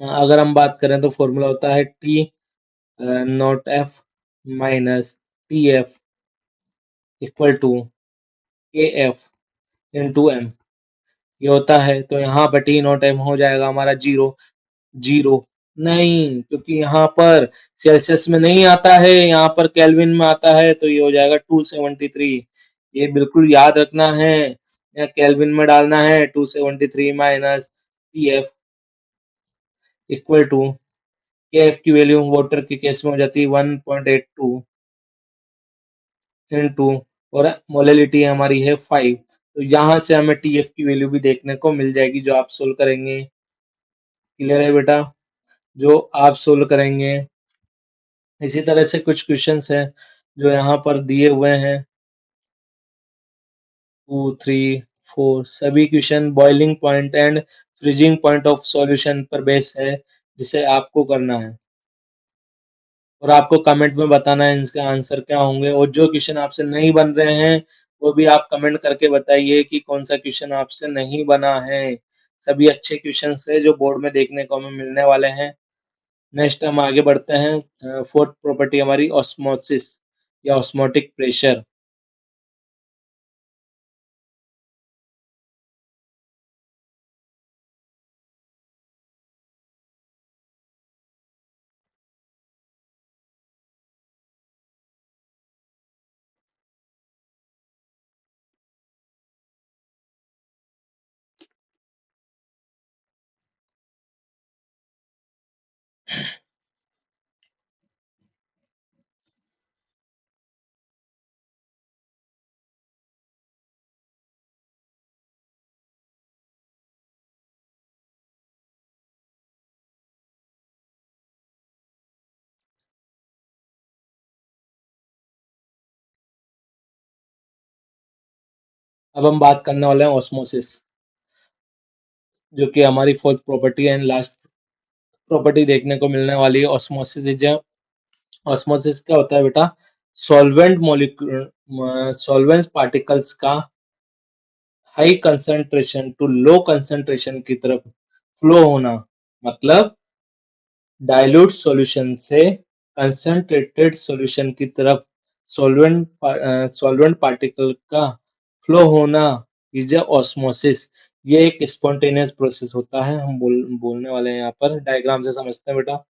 अगर हम बात करें तो फॉर्मूला होता है T naught F minus T F equal to K F into M ये होता है। तो यहाँ पर टी नॉट एम हो जाएगा हमारा 0 नहीं, क्योंकि यहाँ पर सेल्सियस में नहीं आता है, यहाँ पर केल्विन में आता है, तो ये हो जाएगा 273। ये बिल्कुल याद रखना है, यहाँ केल्विन में डालना है 273 minus P F equal to K F की वैल्यू वाटर के केस में हो जाती है 1.82 इनटू, और मोलिलिटी हमारी है 5। तो यहाँ से हमें टी एफ की वैल्यू भी देखने को मिल जाएगी जो आप सोल्व करेंगे। क्लियर है बेटा, जो आप सोल्व करेंगे। इसी तरह से कुछ क्वेश्चंस हैं जो यहाँ पर दिए हुए हैं, 2, 3, 4 सभी question boiling point and freezing point of solution पर बेस है, जिसे आपको करना है, और आपको कमेंट में बताना है इसके आंसर क्या होंगे। और जो क्वेश्चन आपसे नहीं बन रहे हैं वो भी आप कमेंट करके बताइए कि कौन सा क्वेश्चन आपसे नहीं बना है। सभी अच्छे क्वेश्चन है जो बोर्ड में देखने को हमें मिलने वाले हैं। नेक्स्ट हम आगे बढ़ते हैं। फोर्थ प्रॉपर्टी हमारी ऑस्मोसिस या ऑस्मोटिक प्रेशर। अब हम बात करने वाले हैं ऑस्मोसिस, जो कि हमारी fourth property and last property देखने को मिलने वाली है। ऑस्मोसिस इज ऑस्मोसिस क्या होता है बेटा? सॉल्वेंट मॉलिक्यूल सॉल्वेंट पार्टिकल्स का high concentration to low concentration की तरफ फ्लो होना, मतलब डाइल्यूट सॉल्यूशन से कंसंट्रेटेड सॉल्यूशन की तरफ सॉल्वेंट पार्टिकल का फ्लो होना इज ए ऑस्मोसिस। ये एक स्पॉन्टेनियस प्रोसेस होता है। हम बोलने वाले हैं यहाँ पर, डायग्राम से समझते हैं बेटा।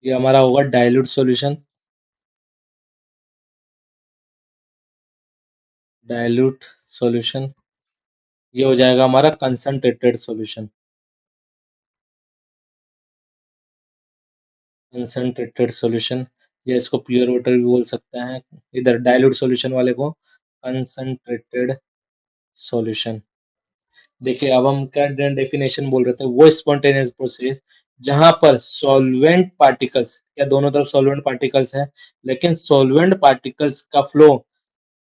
ये हमारा होगा डाइल्यूट सॉल्यूशन। डाइल्यूट सॉल्यूशन, ये हो जाएगा हमारा कंसंट्रेटेड सॉल्यूशन। कंसंट्रेटेड सॉल्यूशन, या इसको प्योर वाटर भी बोल सकते हैं, इधर डाइल्यूट सॉल्यूशन वाले को कंसंट्रेटेड सॉल्यूशन। देखिए अब हम क्या डेफिनेशन बोल रहे थे, वो स्पॉन्टेनियस प्रोसेस जहां पर सॉल्वेंट पार्टिकल्स, क्या दोनों तरफ सॉल्वेंट पार्टिकल्स हैं, लेकिन सॉल्वेंट पार्टिकल्स का फ्लो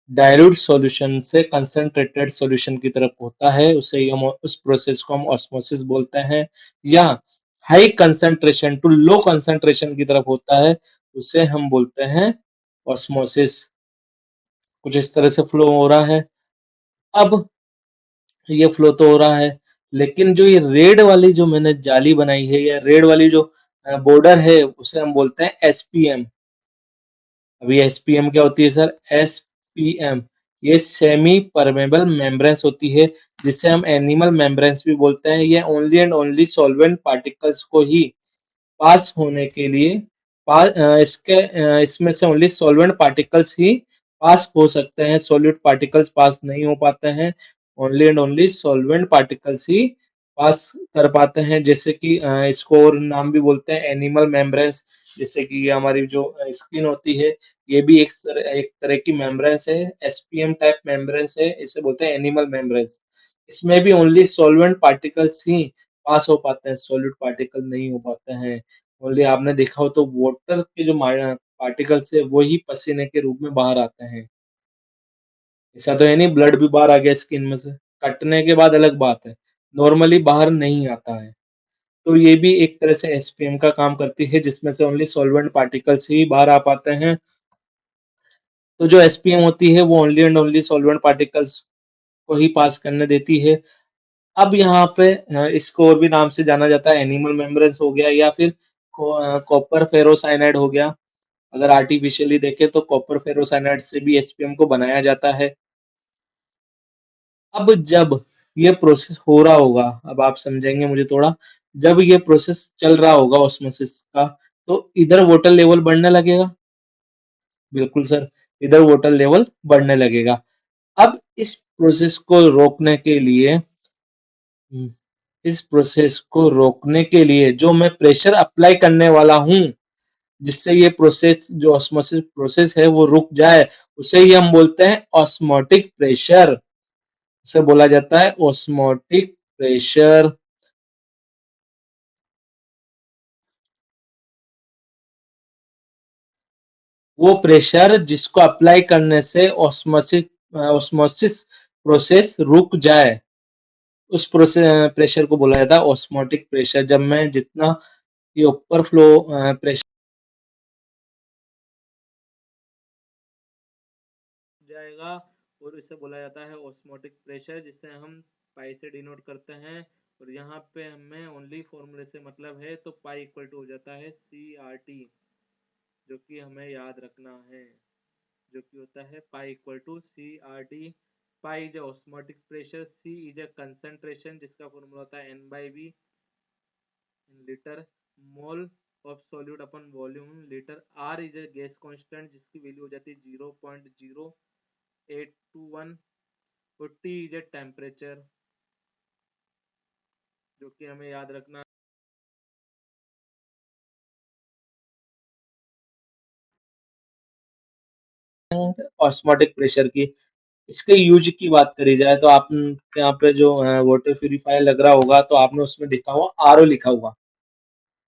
डाइल्यूट सॉल्यूशन से कंसंट्रेटेड सॉल्यूशन की तरफ होता है, उसे हम उस प्रोसेस को हम ऑस्मोसिस बोलते हैं। या high concentration to low concentration की तरफ होता है, उसे हम बोलते हैं ऑस्मोसिस। कुछ इस तरह से फ्लो हो रहा है। अब ये फ्लो तो हो रहा है, लेकिन जो ये रेड वाली जो मैंने जाली बनाई है, या रेड वाली जो बॉर्डर है, उसे हम बोलते हैं एसपीएम। अभी एसपीएम क्या होती है सर? एसपीएम ये सेमी परमेबल मेम्ब्रेन्स होती है, जिसे हम एनिमल मेम्ब्रेन्स भी बोलते हैं। ये only and only solvent particles को ही पास होने के लिए इसमें से ओनली सॉल्वेंट पार्टिकल्स ही पास हो सकते हैं, सॉल्यूट पार्टिकल्स पास नहीं हो पाते हैं। Only and only solvent particles ही पास कर पाते हैं। जैसे कि इसको और नाम भी बोलते हैं एनिमल मेम्ब्रेन्स। जैसे कि ये हमारी जो स्किन होती है, ये भी एक तरह की मेम्ब्रेन्स है, एसपीएम टाइप मेम्ब्रेन्स है, इसे बोलते हैं एनिमल मेम्ब्रेन्स। इसमें भी ओनली सॉल्वेंट पार्टिकल्स ही पास हो पाते हैं, सॉलिड पार्टिकल नहीं हो पाते हैं। ओनली आपने देखा हो तो वाटर के जो पार्टिकल्स है, वो ही पसीने के रूप में बाहर आते हैं। ऐसा तो है नहीं ब्लड भी बाहर आ गया स्किन में से, कटने के बाद अलग बात है, नॉर्मली बाहर नहीं आता है। तो ये भी एक तरह से एसपीएम का काम करती है, जिसमें से ओनली सॉल्वेंट पार्टिकल्स ही बाहर आ पाते हैं। तो जो एसपीएम होती है, वो only and only solvent particles को ही पास करने देती है। अब यहाँ पे इसको और भी नाम से जाना जाता है, एनिमल मेम्ब्रेन्स हो गया, या फिर कॉपर फेरोसाइनाइड हो गया। अगर आर्टिफिशियली देखें तो कॉपर फेरोसाइनाइड से भी एसपीएम को बनाया जाता है। अब जब ये प्रोसेस हो रहा होगा, अब आप समझेंगे मुझे थोड़ा, जब ये प्रोसेस चल रहा होगा ऑस्मोसिस का, तो इधर वाटर लेवल बढ़ने लगेगा। बिल्कुल सर, इधर वाटर लेवल बढ़ने लगेगा। अब इस प्रोसेस को रोकने के लिए इस प्रोसेस को रोकने के लिए जो मैं प्रेशर अप्लाई करने वाला हूं, जिससे ये प्रोसेस, जो ऑस्मोसिस प्रोसेस है, वो रुक जाए, उसे ही हम बोलते हैं ऑस्मोटिक प्रेशर। उसे बोला जाता है ऑस्मोटिक प्रेशर। वो प्रेशर जिसको अप्लाई करने से ऑस्मोसिस प्रोसेस रुक जाए, उस प्रोसेस प्रेशर को बोला जाता है ऑस्मोटिक प्रेशर। जब मैं जितना ये ऊपर फ्लो प्रेशर जाएगा, और इसे बोला जाता है ऑस्मोटिक प्रेशर, जिसे हम पाई से डिनोट करते हैं। और यहाँ पे हमें ओनली फॉर्मूले से मतलब है, तो पाई इक्वल टू हो जाता है CRT, जो कि हमें याद रखना है, जो कि होता है pi equal to CRT। Pi is osmotic pressure, C is a concentration जिसका फॉर्मूला होता है N/V in litre, mole of solute upon volume litre, R is a gas constant जिसकी वैल्यू हो जाती है 0.0821, और T इज अ टेम्परेचर, जो कि हमें याद रखना ऑस्मोटिक प्रेशर की। इसके यूज की बात करी जाए तो आप यहाँ पे जो वाटर प्यूरिफायर लग रहा होगा तो आपने उसमें देखा होगा RO लिखा हुआ,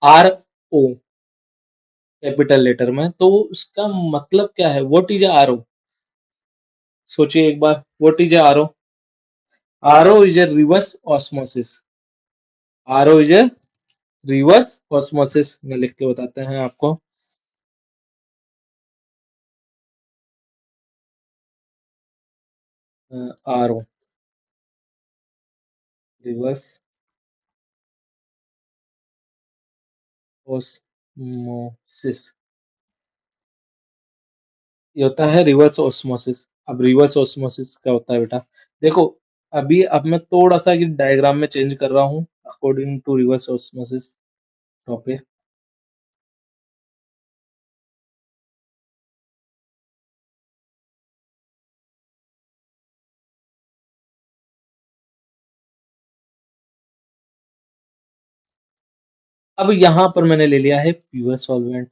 RO कैपिटल लेटर में, तो उसका मतलब क्या है? What is RO? सोचिए एक बार, what is RO? RO is a reverse osmosis. RO is a reverse osmosis में लिख के बताते हैं आपको। RO रिवर्स ऑस्मोसिस, ये होता है रिवर्स ऑस्मोसिस। अब रिवर्स ऑस्मोसिस क्या होता है बेटा? देखो, अभी अब मैं थोड़ा सा डायग्राम में चेंज कर रहा हूँ according to reverse osmosis topic. अब यहाँ पर मैंने ले लिया है प्योर सॉल्वेंट,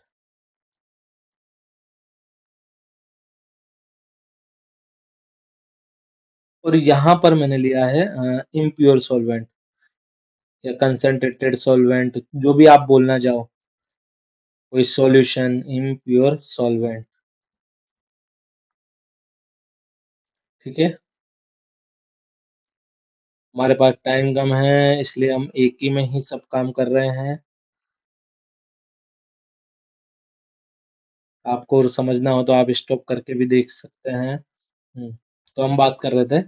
और यहाँ पर मैंने लिया है इम्प्योर सॉल्वेंट या कंसंट्रेटेड सॉल्वेंट, जो भी आप बोलना चाहो, कोई सॉल्यूशन, इम्प्योर सॉल्वेंट। ठीक है, हमारे पास टाइम कम है इसलिए हम एक ही में ही सब काम कर रहे हैं। आपको और समझना हो तो आप स्टॉप करके भी देख सकते हैं। तो हम बात कर रहे थे,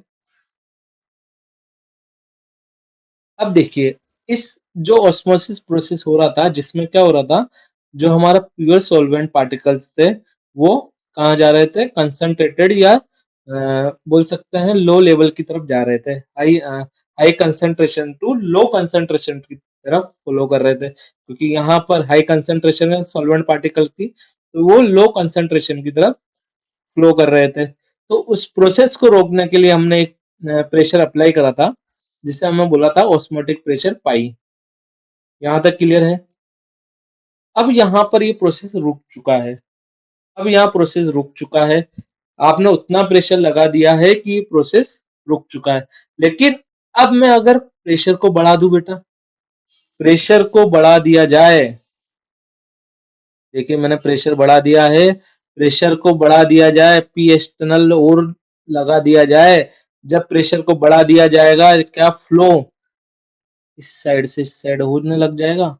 अब देखिए, इस जो ऑस्मोसिस प्रोसेस हो रहा था जिसमें क्या हो रहा था, जो हमारा प्योर सॉल्वेंट पार्टिकल्स थे वो कहाँ जा रहे थे? कंसंट्रेटेड या बोल सकते हैं लो लेवल की तरफ जा रहे थे, high concentration to low concentration की तरफ फ्लो कर रहे थे, क्योंकि यहाँ पर हाई कंसंट्रेशन है सॉल्वेंट पार्टिकल की, तो वो लो कंसंट्रेशन की तरफ फ्लो कर रहे थे। तो उस प्रोसेस को रोकने के लिए हमने एक प्रेशर अप्लाई करा था, जिसे हमें बोला था ऑस्मोटिक प्रेशर पाई। यहाँ तक क्लियर है? अब यहाँ पर ये प्रोसेस रुक चुका है, अब यहाँ प्रोसेस रुक चुका है, आपने उतना प्रेशर लगा दिया है कि ये प्रोसेस रुक चुका है। लेकिन अब मैं अगर प्रेशर को बढ़ा दूं बेटा, प्रेशर को बढ़ा दिया जाए, देखिए मैंने प्रेशर बढ़ा दिया है, प्रेशर को बढ़ा दिया जाए, पी एक्सटर्नल और लगा दिया जाए, जब प्रेशर को बढ़ा दिया जाएगा क्या फ्लो इस साइड से इस साइड होने लग जाएगा?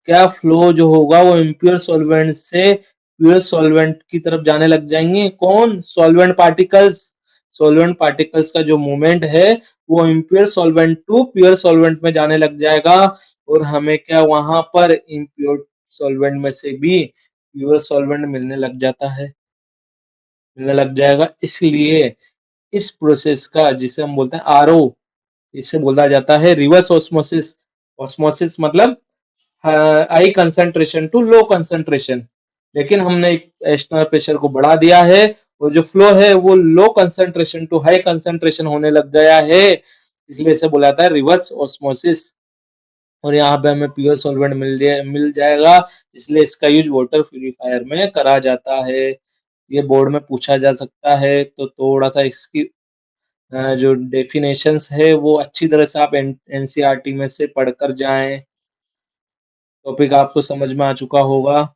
क्या फ्लो जो होगा वो इम्प्योर सॉल्वेंट से प्योर सॉल्वेंट की तरफ जाने लग जाएंगे? कौन? Solvent particles. सॉल्वेंट पार्टिकल्स का जो मूवमेंट है वो impure solvent to pure solvent में जाने लग जाएगा, और हमें क्या वहां पर इम्प्योर सॉल्वेंट में से भी प्योर सॉल्वेंट मिलने लग जाता है, मिलने लग जाएगा। इसलिए इस प्रोसेस का, जिसे हम बोलते हैं RO, इसे बोला जाता है रिवर्स ऑस्मोसिस। ऑस्मोसिस मतलब high concentration to low concentration, लेकिन हमने एक्सटर्नल प्रेशर को बढ़ा दिया है और जो फ्लो है वो low concentration to high concentration होने लग गया है, इसलिए इसे बोला जाता है रिवर्स ऑस्मोसिस। और यहाँ पे हमें प्योर सॉल्वेंट मिल जाएगा, इसलिए इसका यूज वाटर प्यूरिफायर में करा जाता है। ये बोर्ड में पूछा जा सकता है, तो थोड़ा सा इसकी जो डेफिनेशंस है वो अच्छी तरह से आप एनसीईआरटी में से पढ़कर जाएं। टॉपिक आपको समझ में आ चुका होगा।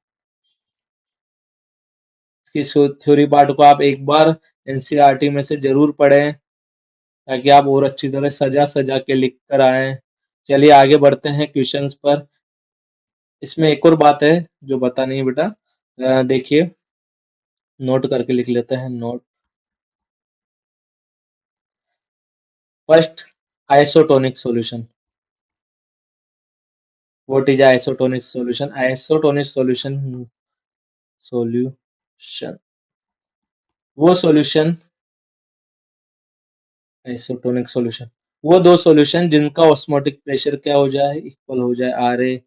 इसकी थ्योरी पार्ट को आप एक बार एनसीईआरटी में से जरूर पढ़ें, ताकि आप और अच्छी तरह सजा सजा के लिख कर आए। चलिए आगे बढ़ते हैं क्वेश्चंस पर। इसमें एक और बात है जो बतानी है बेटा, देखिए, नोट करके लिख लेते हैं, note. First, isotonic solution. What is isotonic solution? Isotonic solution वो सॉल्यूशन आइसोटोनिक सॉल्यूशन वो दो सॉल्यूशन जिनका ऑस्मोटिक प्रेशर क्या हो जाए, इक्वल हो जाए, R A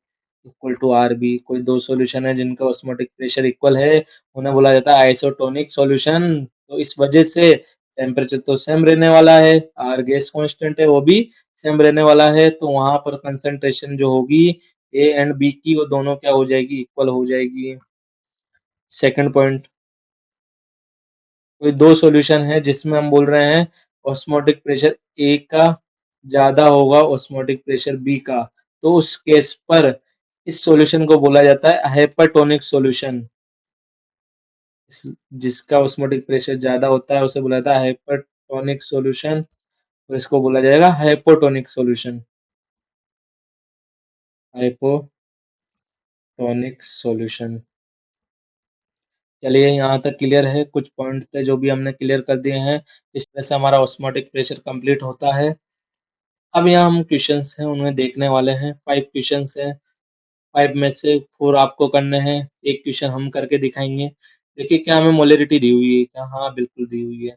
equal to R B. कोई दो सॉल्यूशन है जिनका ऑस्मोटिक प्रेशर इक्वल है, उन्हें बोला जाता है आइसोटोनिक सॉल्यूशन। तो इस वजह से टेम्परेचर तो सेम रहने वाला है, आर गैस कांस्टेंट है वो भी सेम रहने वाला है, तो वहां पर कंसंट्रेशन जो होगी ए एंड बी की, वो दोनों क्या हो जाएगी, इक्वल हो जाएगी। सेकंड पॉइंट, कोई दो सॉल्यूशन है जिसमें हम बोल रहे हैं ऑस्मोटिक प्रेशर ए का ज्यादा होगा ऑस्मोटिक प्रेशर बी का, तो उस केस पर इस सॉल्यूशन को बोला जाता है हाइपरटोनिक सॉल्यूशन। जिसका ऑस्मोटिक प्रेशर ज्यादा होता है उसे बोला जाता है हाइपरटोनिक सॉल्यूशन, और इसको बोला जाएगा हाइपोटोनिक सॉल्यूशन। Hypotonic solution. चलिए यहाँ तक क्लियर है, कुछ पॉइंट थे जो भी हमने क्लियर कर दिए हैं। इस तरह से हमारा ऑस्मोटिक प्रेशर कंप्लीट होता है। अब यहाँ हम क्वेश्चंस हैं उन्हें देखने वाले हैं। 5 क्वेश्चंस हैं, 5 में से 4 आपको करने हैं, एक क्वेश्चन हम करके दिखाएंगे। देखिए क्या हमें मोलरिटी दी हुई है क्या? हाँ बिल्कुल दी हुई है।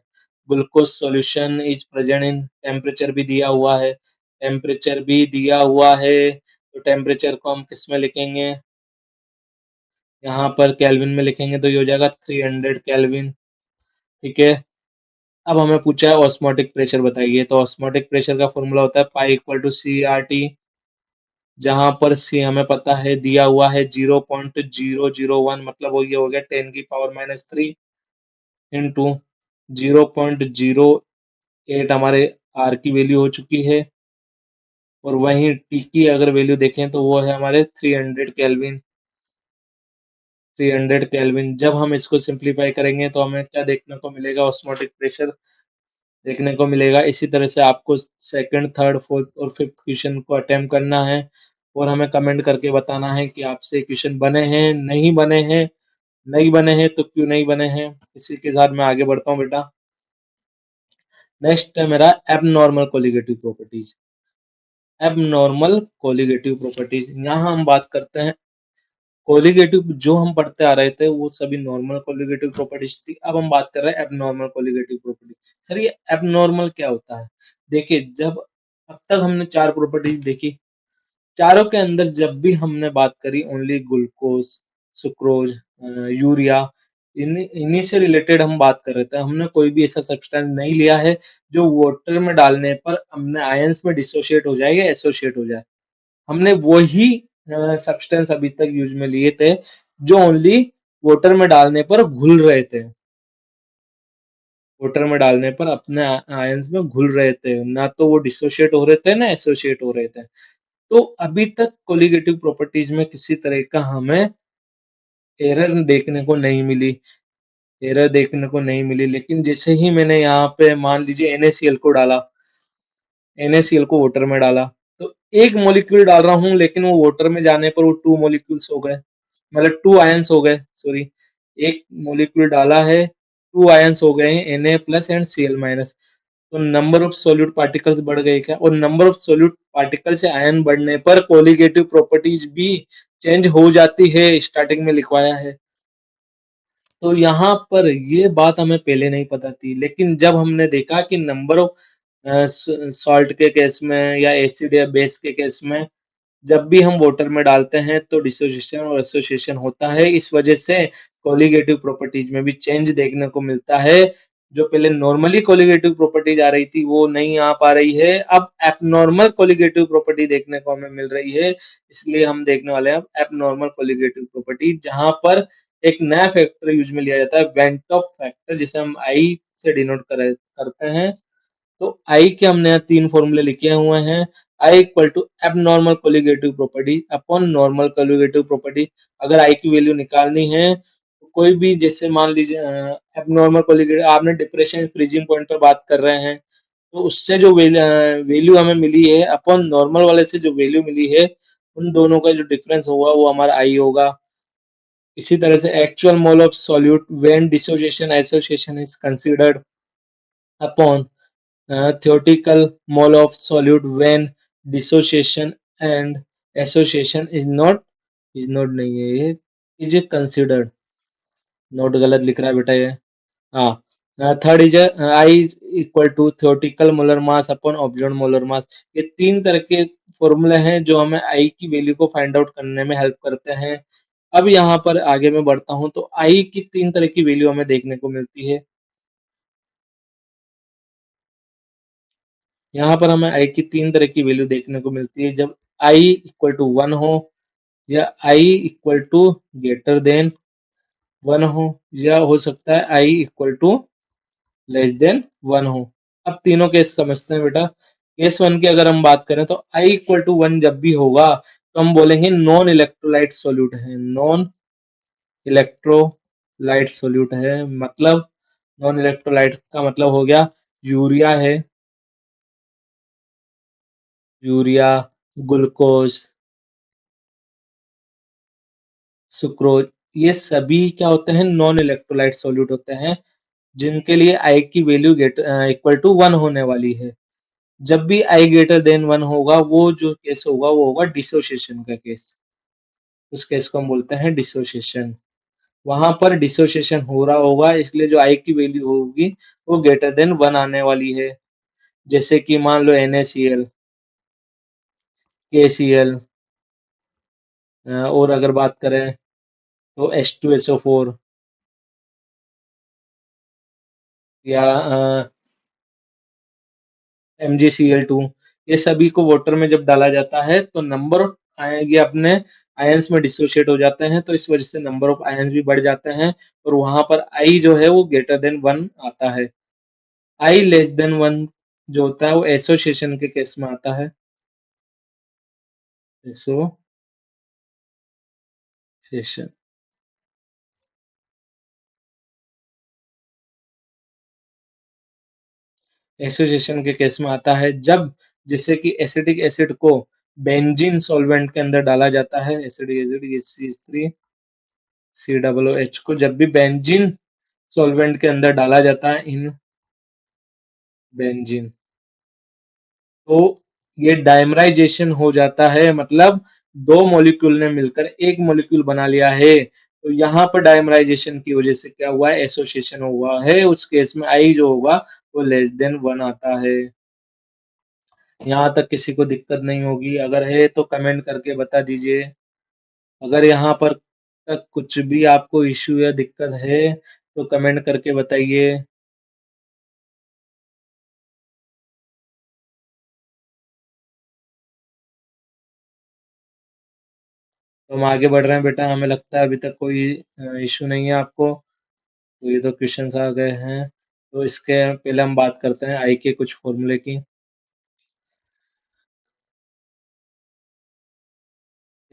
Glucose solution is present in, temperature भी दिया हुआ है, टेम्परेचर भी दिया हुआ है, तो टेम्परेचर को हम किस में लिखेंगे? यहाँ पर केल्विन में लिखेंगे तो ये हो जाएगा 300 केल्विन। ठीक है। अब हमें पूछा है ऑस्मोटिक प्रेशर बताइए, तो ऑस्मोटिक प्रेशर का फॉर्मूला होता है pi equal to C R T, जहां पर सी हमें पता है दिया हुआ है 0.001, मतलब वो ये हो गया 10⁻³ इंटू 0.08 हमारे आर की वैल्यू हो चुकी है, और वहीं टी की अगर वैल्यू देखें तो वो है हमारे 300 केल्विन। 300 केल्विन जब हम इसको सिंप्लीफाई करेंगे तो हमें क्या देखने को मिलेगा? ऑस्मोटिक प्रेशर देखने को मिलेगा। इसी तरह से आपको सेकंड, थर्ड, फोर्थ और फिफ्थ क्वेश्चन को अटेम्प्ट करना है, और हमें कमेंट करके बताना है कि आपसे क्वेश्चन बने हैं, नहीं बने हैं। नहीं बने हैं तो क्यों नहीं बने हैं। इसी के साथ मैं आगे बढ़ता हूँ बेटा। नेक्स्ट है मेरा abnormal colligative properties. Abnormal colligative properties, यहाँ हम बात करते हैं कोलिगेटिव, जो हम पढ़ते आ रहे थे वो सभी नॉर्मल कोलिगेटिव प्रॉपर्टीज थी। अब हम बात कर रहे हैं एबनॉर्मल कोलिगेटिव प्रॉपर्टी। सर ये एबनॉर्मल क्या होता है? देखिए जब अब तक हमने 4 प्रॉपर्टीज देखी, चारों के अंदर जब भी हमने बात करी ओनली ग्लूकोज, सुक्रोज, यूरिया, इन्हीं से रिलेटेड हम बात कर रहे थे। हमने कोई भी ऐसा सब्सटेंस नहीं लिया है जो वाटर में डालने पर हमने आयंस में डिसोशिएट हो जाए या एसोशिएट हो जाए। हमने वही सब्सटेंस अभी तक यूज में लिए थे जो ओनली वाटर में डालने पर घुल रहे थे, वाटर में डालने पर अपने आयंस में घुल रहे थे, ना तो वो डिसोशिएट हो रहे थे ना एसोशिएट हो रहे थे। तो अभी तक कोलिगेटिव प्रॉपर्टीज में किसी तरह का हमें एरर देखने को नहीं मिली, एरर देखने को नहीं मिली। लेकिन जैसे ही मैंने यहाँ पे मान लीजिए NaCl को डाला, NaCl को वाटर में डाला, तो एक मॉलिक्यूल डाल रहा हूँ लेकिन वो वाटर में जाने पर वो 2 मॉलिक्यूल्स हो गए, मतलब 2 आयंस हो गए, सॉरी। एक मॉलिक्यूल डाला है, 2 आयंस हो गए हैं, Na plus and Cl minus. तो नंबर ऑफ सोल्यूट पार्टिकल्स बढ़ गए क्या? और नंबर ऑफ सोल्यूट पार्टिकल से आयन बढ़ने पर कोलिगेटिव प्रॉपर्टीज भी चेंज हो जाती है, स्टार्टिंग में लिखवाया है। तो यहाँ पर ये बात हमें पहले नहीं पता थी, लेकिन जब हमने देखा कि नंबर ऑफ सॉल्ट के केस में या एसिड या बेस के केस में जब भी हम वाटर में डालते हैं तो डिसोसिएशन और एसोसिएशन होता है, इस वजह से कोलिगेटिव प्रॉपर्टीज में भी चेंज देखने को मिलता है। जो पहले नॉर्मली कोलिगेटिव प्रॉपर्टीज आ रही थी वो नहीं आ पा रही है, अब एबनॉर्मल कोलिगेटिव प्रॉपर्टी देखने को हमें मिल रही है। इसलिए हम देखने वाले हैं अब एबनॉर्मल कोलिगेटिव प्रॉपर्टी, जहां पर एक नया फैक्टर यूज में लिया जाता है, वेंटॉप फैक्टर, जिसे हम आई से डिनोट करते हैं। तो आई के हमने यहाँ 3 फॉर्मूले लिखे हुए हैं। I equal to abnormal colligative property upon normal colligative property. अगर आई की वैल्यू निकालनी है तो कोई भी, जैसे मान लीजिए एबनॉर्मल कोलिगेटिव, आपने डिप्रेशन फ्रीजिंग पॉइंट पर बात कर रहे हैं, तो उससे जो वैल्यू हमें मिली है अपॉन नॉर्मल वाले से जो वैल्यू मिली है, उन दोनों का जो डिफरेंस होगा वो हमारा आई होगा। इसी तरह से actual mole of solute when dissociation association is considered upon theoretical mole of solute when dissociation and association is not नहीं है ये, इज कंसिडर्ड, नोट गलत लिख रहा है बेटा ये। हाँ, third is I equal to theoretical molar mass upon observe molar mass. ये तीन तरह के फॉर्मूले हैं जो हमें आई की वैल्यू को फाइंड आउट करने में हेल्प करते हैं। अब यहाँ पर आगे मैं बढ़ता हूँ तो आई की तीन तरह की वैल्यू हमें देखने को मिलती है। यहाँ पर हमें आई की तीन तरह की वैल्यू देखने को मिलती है, जब आई इक्वल टू वन हो, या i equal to greater than one हो, या हो सकता है i equal to less than one हो। अब तीनों केस समझते हैं बेटा। केस वन की अगर हम बात करें तो आई इक्वल टू वन जब भी होगा तो हम बोलेंगे नॉन इलेक्ट्रोलाइट सोल्यूट है, नॉन इलेक्ट्रोलाइट सोल्यूट है। मतलब नॉन इलेक्ट्रोलाइट का मतलब हो गया यूरिया है, यूरिया, ग्लूकोज, सुक्रोज, ये सभी क्या होते हैं, नॉन इलेक्ट्रोलाइट सोल्यूट होते हैं, जिनके लिए आई की वैल्यू इक्वल टू वन होने वाली है। जब भी आई ग्रेटर देन वन होगा, वो जो केस होगा वो होगा डिसोसिएशन का केस। उस केस को हम बोलते हैं डिसोसिएशन। वहां पर डिसोसिएशन हो रहा होगा, इसलिए जो आई की वैल्यू होगी वो ग्रेटर देन वन आने वाली है। जैसे कि मान लो NaCl, KCl, और अगर बात करें तो H2SO4, या MgCl2, ये सभी को वाटर में जब डाला जाता है तो नंबर ऑफ ये अपने आयंस में डिसोशिएट हो जाते हैं, तो इस वजह से नंबर ऑफ आयंस भी बढ़ जाते हैं, और वहां पर आई जो है वो ग्रेटर देन वन आता है। आई लेस देन वन जो होता है वो एसोसिएशन के केस में आता है, एसोसिएशन। एसोसिएशन के केस में आता है जब, जैसे कि एसिटिक एसिड को बेंजीन सॉल्वेंट के अंदर डाला जाता है, एसिडिक एसिड CH3 COOH को जब भी बेंजीन सॉल्वेंट के अंदर डाला जाता है, इन बेंजीन, तो ये डायमराइजेशन हो जाता है। मतलब दो मॉलिक्यूल ने मिलकर एक मॉलिक्यूल बना लिया है, तो यहाँ पर डायमराइजेशन की वजह से क्या हुआ है, एसोसिएशन हुआ है। उस केस में आई जो होगा वो लेस देन वन आता है। यहाँ तक किसी को दिक्कत नहीं होगी? अगर है तो कमेंट करके बता दीजिए। अगर यहाँ पर तक कुछ भी आपको इश्यू या दिक्कत है तो कमेंट करके बताइए। तो हम आगे बढ़ रहे हैं बेटा, हमें लगता है अभी तक कोई इश्यू नहीं है आपको। तो ये तो क्वेश्चंस आ गए हैं, तो इसके पहले हम बात करते हैं आई के कुछ फॉर्मूले की।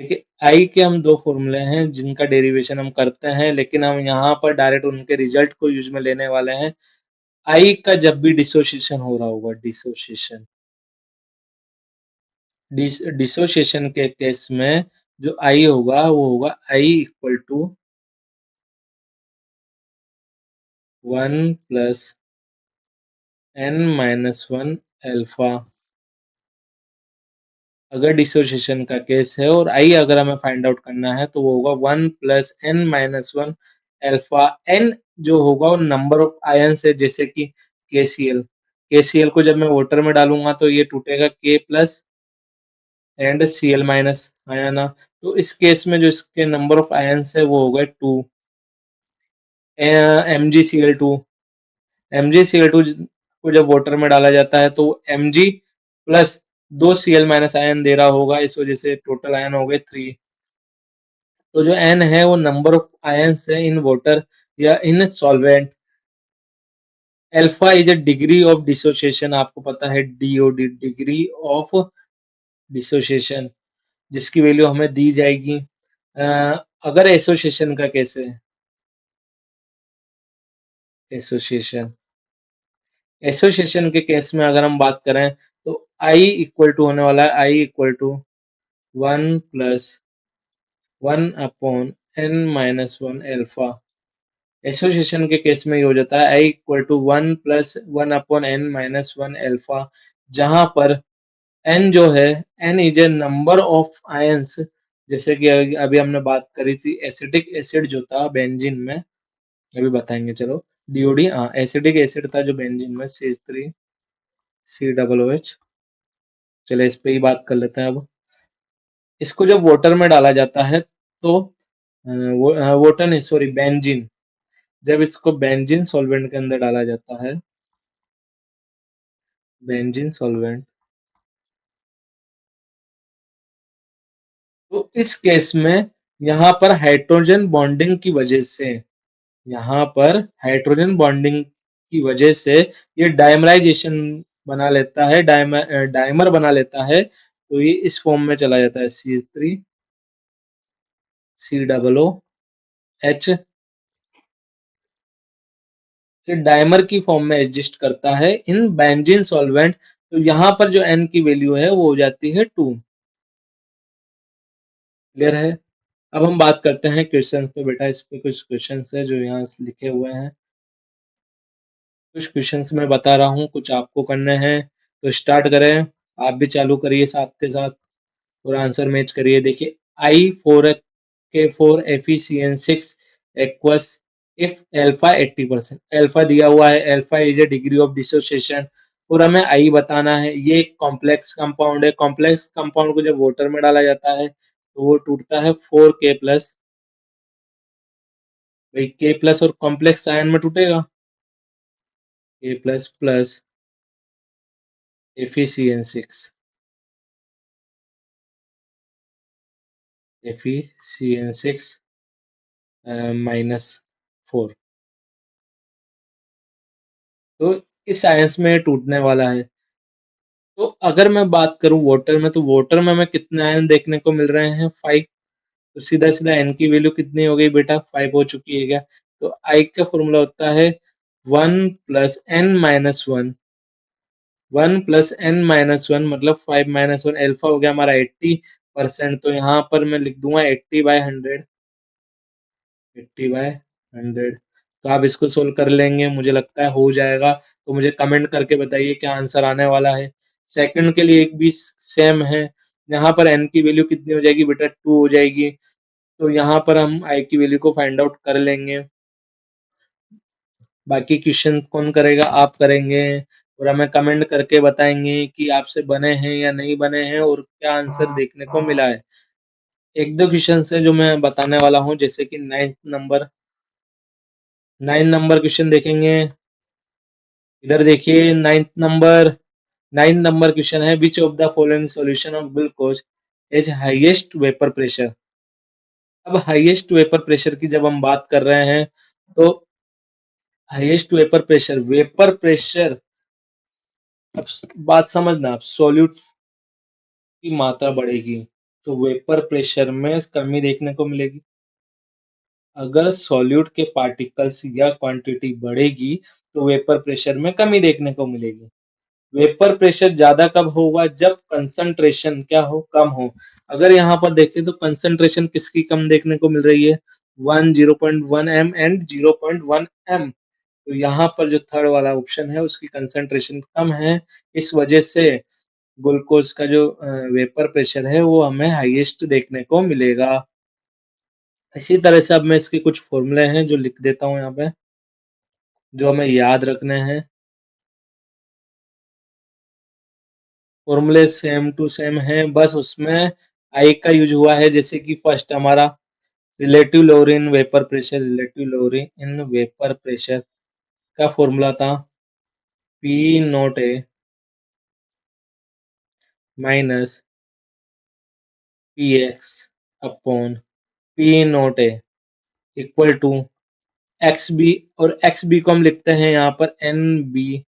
देखिए, आई के हम दो फॉर्मूले हैं जिनका डेरिवेशन हम करते हैं, लेकिन हम यहाँ पर डायरेक्ट उनके रिजल्ट को यूज में लेने वाले हैं। आई का जब भी डिसोसिएशन हो रहा होगा, डिसोसिएशन, डिसोसिएशन के केस में जो आई होगा वो होगा i equal to one plus N minus one alpha. अगर डिसोसिएशन का केस है और आई अगर हमें फाइंड आउट करना है तो वो होगा one plus N minus one alpha. N जो होगा वो नंबर ऑफ आयंस है, जैसे कि KCl, KCl को जब मैं वाटर में डालूंगा तो ये टूटेगा K plus and Cl minus ion. तो इस केस में जो इसके नंबर ऑफ आयंस है वो होगा टू। MgCl2, MgCl2 को जब वाटर में डाला जाता है तो Mg प्लस दो Cl माइनस आयन दे रहा होगा, इस वजह से टोटल आयन हो गए थ्री। तो जो N है वो नंबर ऑफ आयंस है इन वाटर या इन solvent. Alpha is a degree of dissociation, आपको पता है DOD, डिग्री ऑफ डिसोसिएशन, जिसकी वैल्यू हमें दी जाएगी। अगर एसोसिएशन का केस है, एसोसिएशन, एसोसिएशन के केस में अगर हम बात करें तो आई इक्वल टू होने वाला है i equal to one plus one upon n minus one alpha. Association के केस में ये हो जाता है i equal to one plus one upon n minus one alpha, जहां पर एन जो है, n is a number of ions, जैसे कि अभी हमने बात करी थी एसिटिक एसिड जो था बेंजीन में, अभी बताएंगे चलो। डीओडी, हाँ एसिडिक एसिड था जो बेंजीन में, CH3COOH। चले इस पे ही बात कर लेते हैं अब। इसको जब वाटर में डाला जाता है तो वाटर नहीं, सॉरी, बेंजीन, जब इसको बेंजीन सॉल्वेंट के अंदर डाला जाता है, बेंजीन सॉल्वेंट, तो इस केस में यहाँ पर हाइड्रोजन बॉन्डिंग की वजह से, यहाँ पर हाइड्रोजन बॉन्डिंग की वजह से ये डायमराइजेशन बना लेता है, डायमर बना लेता है, तो ये इस फॉर्म में चला जाता है, CH3COOH। ये डायमर की फॉर्म में एग्जिस्ट करता है इन बेंजीन सॉल्वेंट, तो यहाँ पर जो N की वैल्यू है वो हो जाती है 2। क्लियर है? अब हम बात करते हैं क्वेश्चन पे बेटा, इस पे कुछ क्वेश्चन है जो यहाँ लिखे हुए हैं। कुछ क्वेश्चंस मैं बता रहा हूँ, कुछ आपको करने हैं, तो स्टार्ट करें। आप भी चालू करिए साथ के साथ और आंसर मैच करिए। देखिए, I4K4FeCN6 aqueous if alpha 80%, alpha दिया हुआ है, alpha is a degree of dissociation, और हमें आई बताना है। ये एक कॉम्प्लेक्स कंपाउंड है, कॉम्प्लेक्स कंपाउंड को जब वाटर में डाला जाता है तो वो टूटता है 4K+। भाई K+ और कॉम्प्लेक्स आयन में टूटेगा, K++ FeCN6, FeCN6 -4, तो इस आयंस में टूटने वाला है। तो अगर मैं बात करूं वाटर में, तो वाटर में हमें कितने आयन देखने को मिल रहे हैं, 5। तो सीधा सीधा एन की वैल्यू कितनी हो गई बेटा, 5 हो चुकी है क्या? तो आई का फॉर्मूला होता है 1 + n - 1, 1 + n - 1 मतलब 5 - 1, अल्फा हो गया हमारा 80%, तो यहाँ पर मैं लिख दूंगा 80/100, 80/100। तो आप इसको सोल्व कर लेंगे, मुझे लगता है हो जाएगा। तो मुझे कमेंट करके बताइए क्या आंसर आने वाला है। सेकंड के लिए एक भी सेम है। यहाँ पर एन की वैल्यू कितनी हो जाएगी बेटा, 2 हो जाएगी। तो यहाँ पर हम आई की वैल्यू को फाइंड आउट कर लेंगे। बाकी क्वेश्चन कौन करेगा, आप करेंगे, और हमें कमेंट करके बताएंगे कि आपसे बने हैं या नहीं बने हैं और क्या आंसर देखने को मिला है। एक दो क्वेश्चन है जो मैं बताने वाला हूँ, जैसे कि 9 नंबर क्वेश्चन देखेंगे। इधर देखिए, 9 नंबर क्वेश्चन है, which of the following solution of glucose is highest vapour pressure. अब हाईएस्ट वेपर प्रेशर की जब हम बात कर रहे हैं, तो हाईएस्ट वेपर प्रेशर, अब बात समझना, आप सॉल्यूट की मात्रा बढ़ेगी तो वेपर प्रेशर में कमी देखने को मिलेगी। अगर सॉल्यूट के पार्टिकल्स या क्वांटिटी बढ़ेगी तो वेपर प्रेशर में कमी देखने को मिलेगी। वेपर प्रेशर ज्यादा कब होगा, जब कंसंट्रेशन क्या हो, कम हो। अगर यहाँ पर देखें तो कंसंट्रेशन किसकी कम देखने को मिल रही है, 0.1 m एंड 0.1 m। तो यहाँ पर जो थर्ड वाला ऑप्शन है उसकी कंसंट्रेशन कम है, इस वजह से ग्लूकोज का जो वेपर प्रेशर है वो हमें हाईएस्ट देखने को मिलेगा। इसी तरह से अब मैं इसके कुछ फॉर्मूले हैं जो लिख देता हूँ यहाँ पे, जो हमें याद रखने हैं। फॉर्मूले सेम टू सेम है, बस उसमें आई का यूज हुआ है। जैसे कि फर्स्ट हमारा relative lower in vapour pressure, relative lower in vapour pressure का फॉर्मूला था P0A minus Px upon P0A equal to X B, और एक्स बी को हम लिखते हैं यहाँ पर एन बी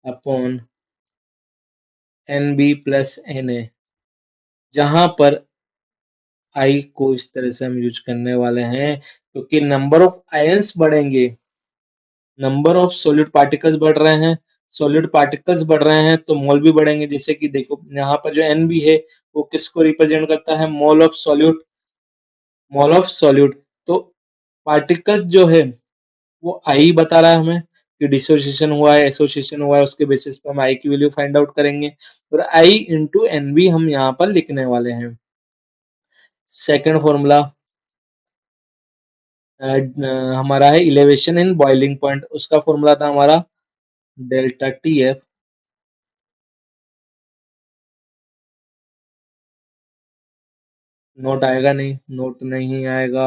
अपॉन NB+NA, जहां पर आई को इस तरह से हम यूज करने वाले हैं क्योंकि नंबर ऑफ आयंस बढ़ेंगे, नंबर ऑफ सॉलिड पार्टिकल्स बढ़ रहे हैं, सॉलिड पार्टिकल्स बढ़ रहे हैं तो मोल भी बढ़ेंगे। जैसे कि देखो यहाँ पर जो एन बी है वो किसको रिप्रेजेंट करता है, mole of solute, mole of solute. तो पार्टिकल्स जो है वो आई बता रहा है हमें, कि डिसोसिएशन हुआ है, एसोसिएशन हुआ है, उसके बेसिस पे हम आई की वैल्यू फाइंड आउट करेंगे और आई इंटू एन बी हम यहाँ पर लिखने वाले हैं। सेकंड फॉर्मूला हमारा है इलेवेशन इन बॉइलिंग पॉइंट, उसका फॉर्मूला था हमारा डेल्टा टी एफ, नोट आएगा नहीं, नोट नहीं आएगा,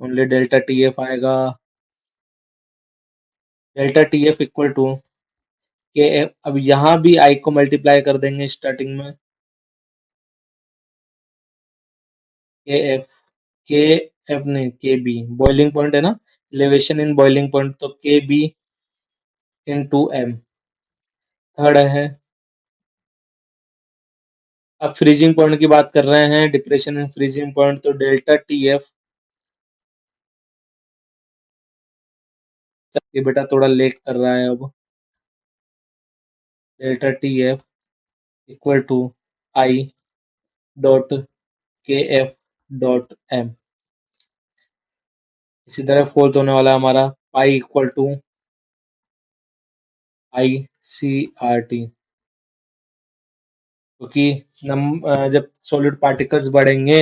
ओनली डेल्टा टी एफ आएगा। Delta T F equal to K F, अब यहाँ भी आई को मल्टीप्लाई कर देंगे स्टार्टिंग में, के एफ, के एफ नहीं के बी, बॉइलिंग पॉइंट है ना, इलेवेशन इन बॉइलिंग पॉइंट, तो K B into M. Third है, अब फ्रीजिंग पॉइंट की बात कर रहे हैं, डिप्रेशन इन फ्रीजिंग पॉइंट, तो डेल्टा टी एफ, ये बेटा थोड़ा लेट कर रहा है अब, delta T F equal to I dot K F dot M. इसी तरह फोर्थ होने वाला है हमारा pi equal to I C R T, क्योंकि जब सॉलिड पार्टिकल्स बढ़ेंगे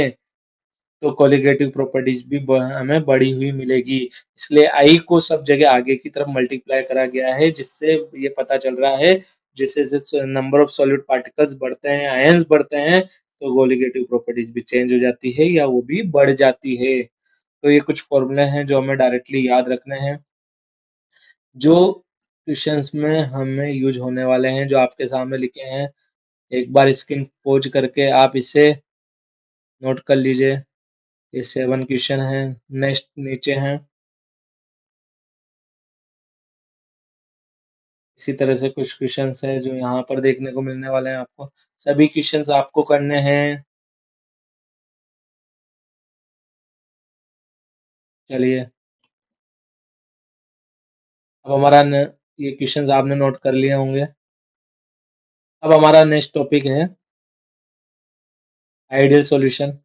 तो कोलिगेटिव प्रॉपर्टीज भी हमें बढ़ी हुई मिलेगी, इसलिए आई को सब जगह आगे की तरफ मल्टीप्लाई करा गया है, जिससे ये पता चल रहा है जैसे जैसे नंबर ऑफ सॉलिड पार्टिकल्स बढ़ते हैं, आयंस बढ़ते हैं, तो कोलिगेटिव प्रॉपर्टीज भी चेंज हो जाती है या वो भी बढ़ जाती है। तो ये कुछ फॉर्मूले हैं जो हमें डायरेक्टली याद रखने हैं, जो क्वेश्चंस में हमें यूज होने वाले हैं, जो आपके सामने लिखे हैं। एक बार स्क्रीन पॉज करके आप इसे नोट कर लीजिए। ये 7 क्वेश्चन है, नेक्स्ट नीचे हैं, इसी तरह से कुछ क्वेश्चंस है जो यहाँ पर देखने को मिलने वाले हैं आपको, सभी क्वेश्चंस आपको करने हैं। चलिए, अब हमारा ये क्वेश्चंस आपने नोट कर लिए होंगे। अब हमारा नेक्स्ट टॉपिक है आइडियल सॉल्यूशन।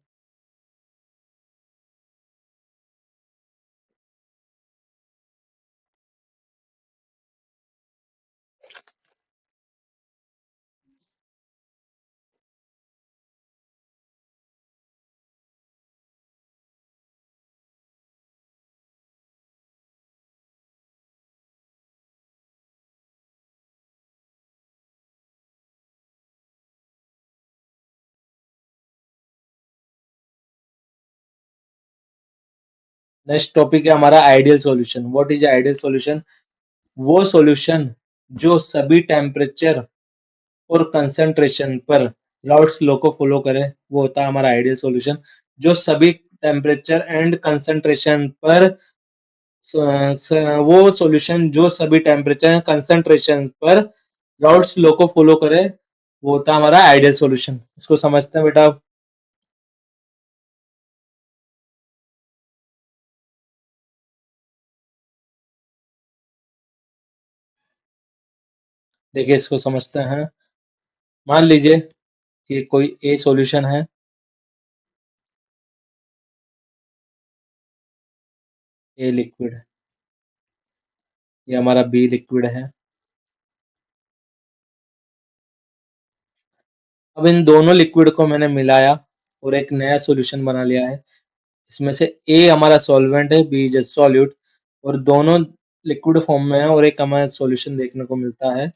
नेक्स्ट टॉपिक है हमारा ideal solution. What is ideal solution? वो सॉल्यूशन जो सभी टेम्परेचर और कंसंट्रेशन पर राउल्ट्स लॉ को फॉलो करे, वो होता है हमारा आइडियल सॉल्यूशन। जो सभी टेम्परेचर एंड कंसंट्रेशन पर वो सॉल्यूशन जो सभी टेम्परेचर एंड कंसंट्रेशन पर राउल्ट्स लॉ को फॉलो करे, वो होता है हमारा आइडियल सॉल्यूशन। इसको समझते हैं बेटा आप? देखिए इसको समझते हैं। मान लीजिए ये कोई ए सॉल्यूशन है, ए लिक्विड, ये हमारा बी लिक्विड है। अब इन दोनों लिक्विड को मैंने मिलाया और एक नया सॉल्यूशन बना लिया है। इसमें से ए हमारा सॉल्वेंट है, बी इज सॉल्यूट, और दोनों लिक्विड फॉर्म में है, और एक हमारा सॉल्यूशन देखने को मिलता है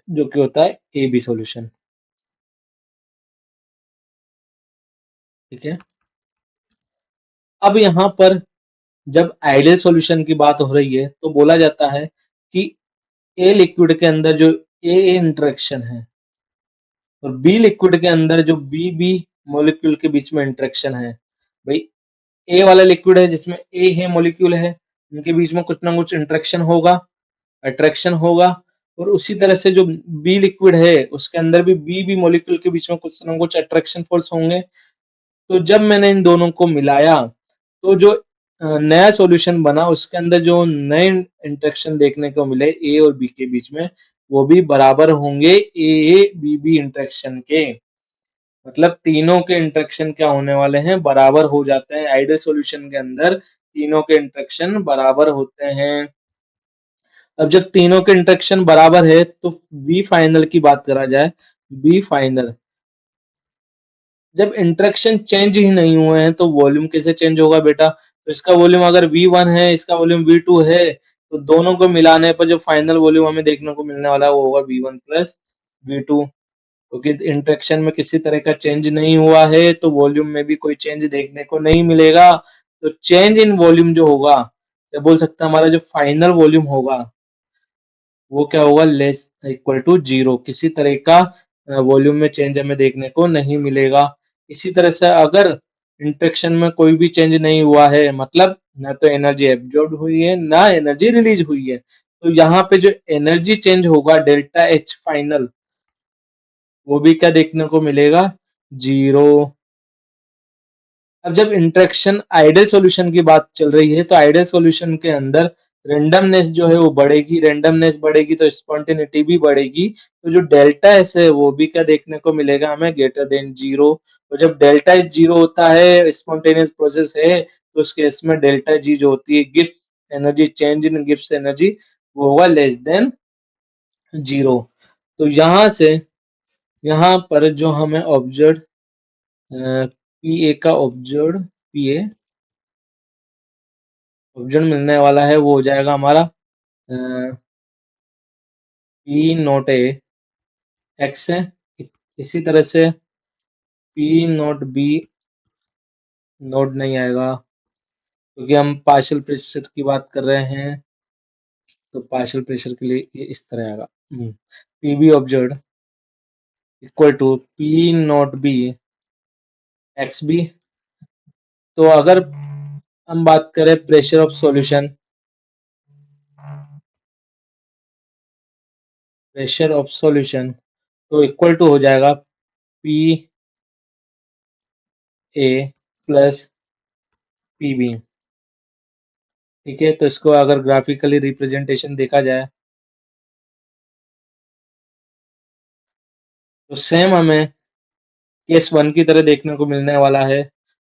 जो कि होता है ए बी सॉल्यूशन। ठीक है, अब यहाँ पर जब आइडियल सॉल्यूशन की बात हो रही है तो बोला जाता है कि ए लिक्विड के अंदर जो ए इंटरेक्शन है और बी लिक्विड के अंदर जो बी बी मॉलिक्यूल के बीच में इंटरेक्शन है, भाई ए वाला लिक्विड है जिसमें ए है मॉलिक्यूल है, उनके बीच में कुछ ना कुछ इंटरेक्शन होगा, अट्रैक्शन होगा, और उसी तरह से जो बी लिक्विड है उसके अंदर भी बी बी मॉलिक्यूल के बीच में कुछ ना कुछ अट्रैक्शन फोर्स होंगे। तो जब मैंने इन दोनों को मिलाया तो जो नया सॉल्यूशन बना उसके अंदर जो नए इंटरेक्शन देखने को मिले ए और बी के बीच में, वो भी बराबर होंगे ए ए बी बी इंटरेक्शन के। मतलब तीनों के इंटरेक्शन क्या होने वाले हैं, बराबर हो जाते हैं। आइडियल सॉल्यूशन के अंदर तीनों के इंटरेक्शन बराबर होते हैं। अब जब तीनों के इंटरेक्शन बराबर है तो वी फाइनल की बात करा जाए, वी फाइनल जब इंटरेक्शन चेंज ही नहीं हुए हैं तो वॉल्यूम कैसे चेंज होगा बेटा? तो इसका वॉल्यूम अगर V1 है, इसका वॉल्यूम V2 है, तो दोनों को मिलाने पर जो फाइनल वॉल्यूम हमें देखने को मिलने वाला है वो होगा V1 प्लस V2, क्योंकि इंटरेक्शन में किसी तरह का चेंज नहीं हुआ है तो वॉल्यूम में भी कोई चेंज देखने को नहीं मिलेगा। तो चेंज इन वॉल्यूम जो होगा, या बोल सकते हैं हमारा जो फाइनल वॉल्यूम होगा वो क्या होगा, लेस इक्वल टू जीरो। किसी तरह का वॉल्यूम में चेंज हमें देखने को नहीं मिलेगा। इसी तरह से अगर इंटरेक्शन में कोई भी चेंज नहीं हुआ है, मतलब ना तो एनर्जी एब्जॉर्ब हुई है ना एनर्जी रिलीज हुई है, तो यहाँ पे जो एनर्जी चेंज होगा डेल्टा एच फाइनल, वो भी क्या देखने को मिलेगा, जीरो। अब जब इंटरेक्शन आइडियल सॉल्यूशन की बात चल रही है तो आइडियल सॉल्यूशन के अंदर रेंडमनेस जो है वो बढ़ेगी, रेंडमनेस बढ़ेगी तो स्पॉन्टेनिटी भी बढ़ेगी। तो जो डेल्टा एस है वो भी क्या देखने को मिलेगा हमें, ग्रेटर देन जीरो। तो जब डेल्टा एस जीरो होता है, स्पॉन्टेनियस प्रोसेस है, तो उस केस में डेल्टा जी जो होती है Gibbs energy, change in Gibbs energy, वो होगा लेस देन जीरो। तो यहाँ से यहाँ पर जो हमें ऑब्जर्व पी ए का ऑब्जर्व पी ए ऑप्शन मिलने वाला है वो हो जाएगा हमारा पी नोट ए एक्स है। इसी तरह से पी नोट बी नोट नहीं आएगा, क्योंकि हम पार्शियल प्रेशर की बात कर रहे हैं, तो पार्शियल प्रेशर के लिए ये इस तरह आएगा, P B observe equal to P naught B X B. तो अगर हम बात करें pressure of solution, pressure of solution तो इक्वल टू हो जाएगा P A plus P B. ठीक है, तो इसको अगर ग्राफिकली रिप्रेजेंटेशन देखा जाए तो सेम हमें केस वन की तरह देखने को मिलने वाला है।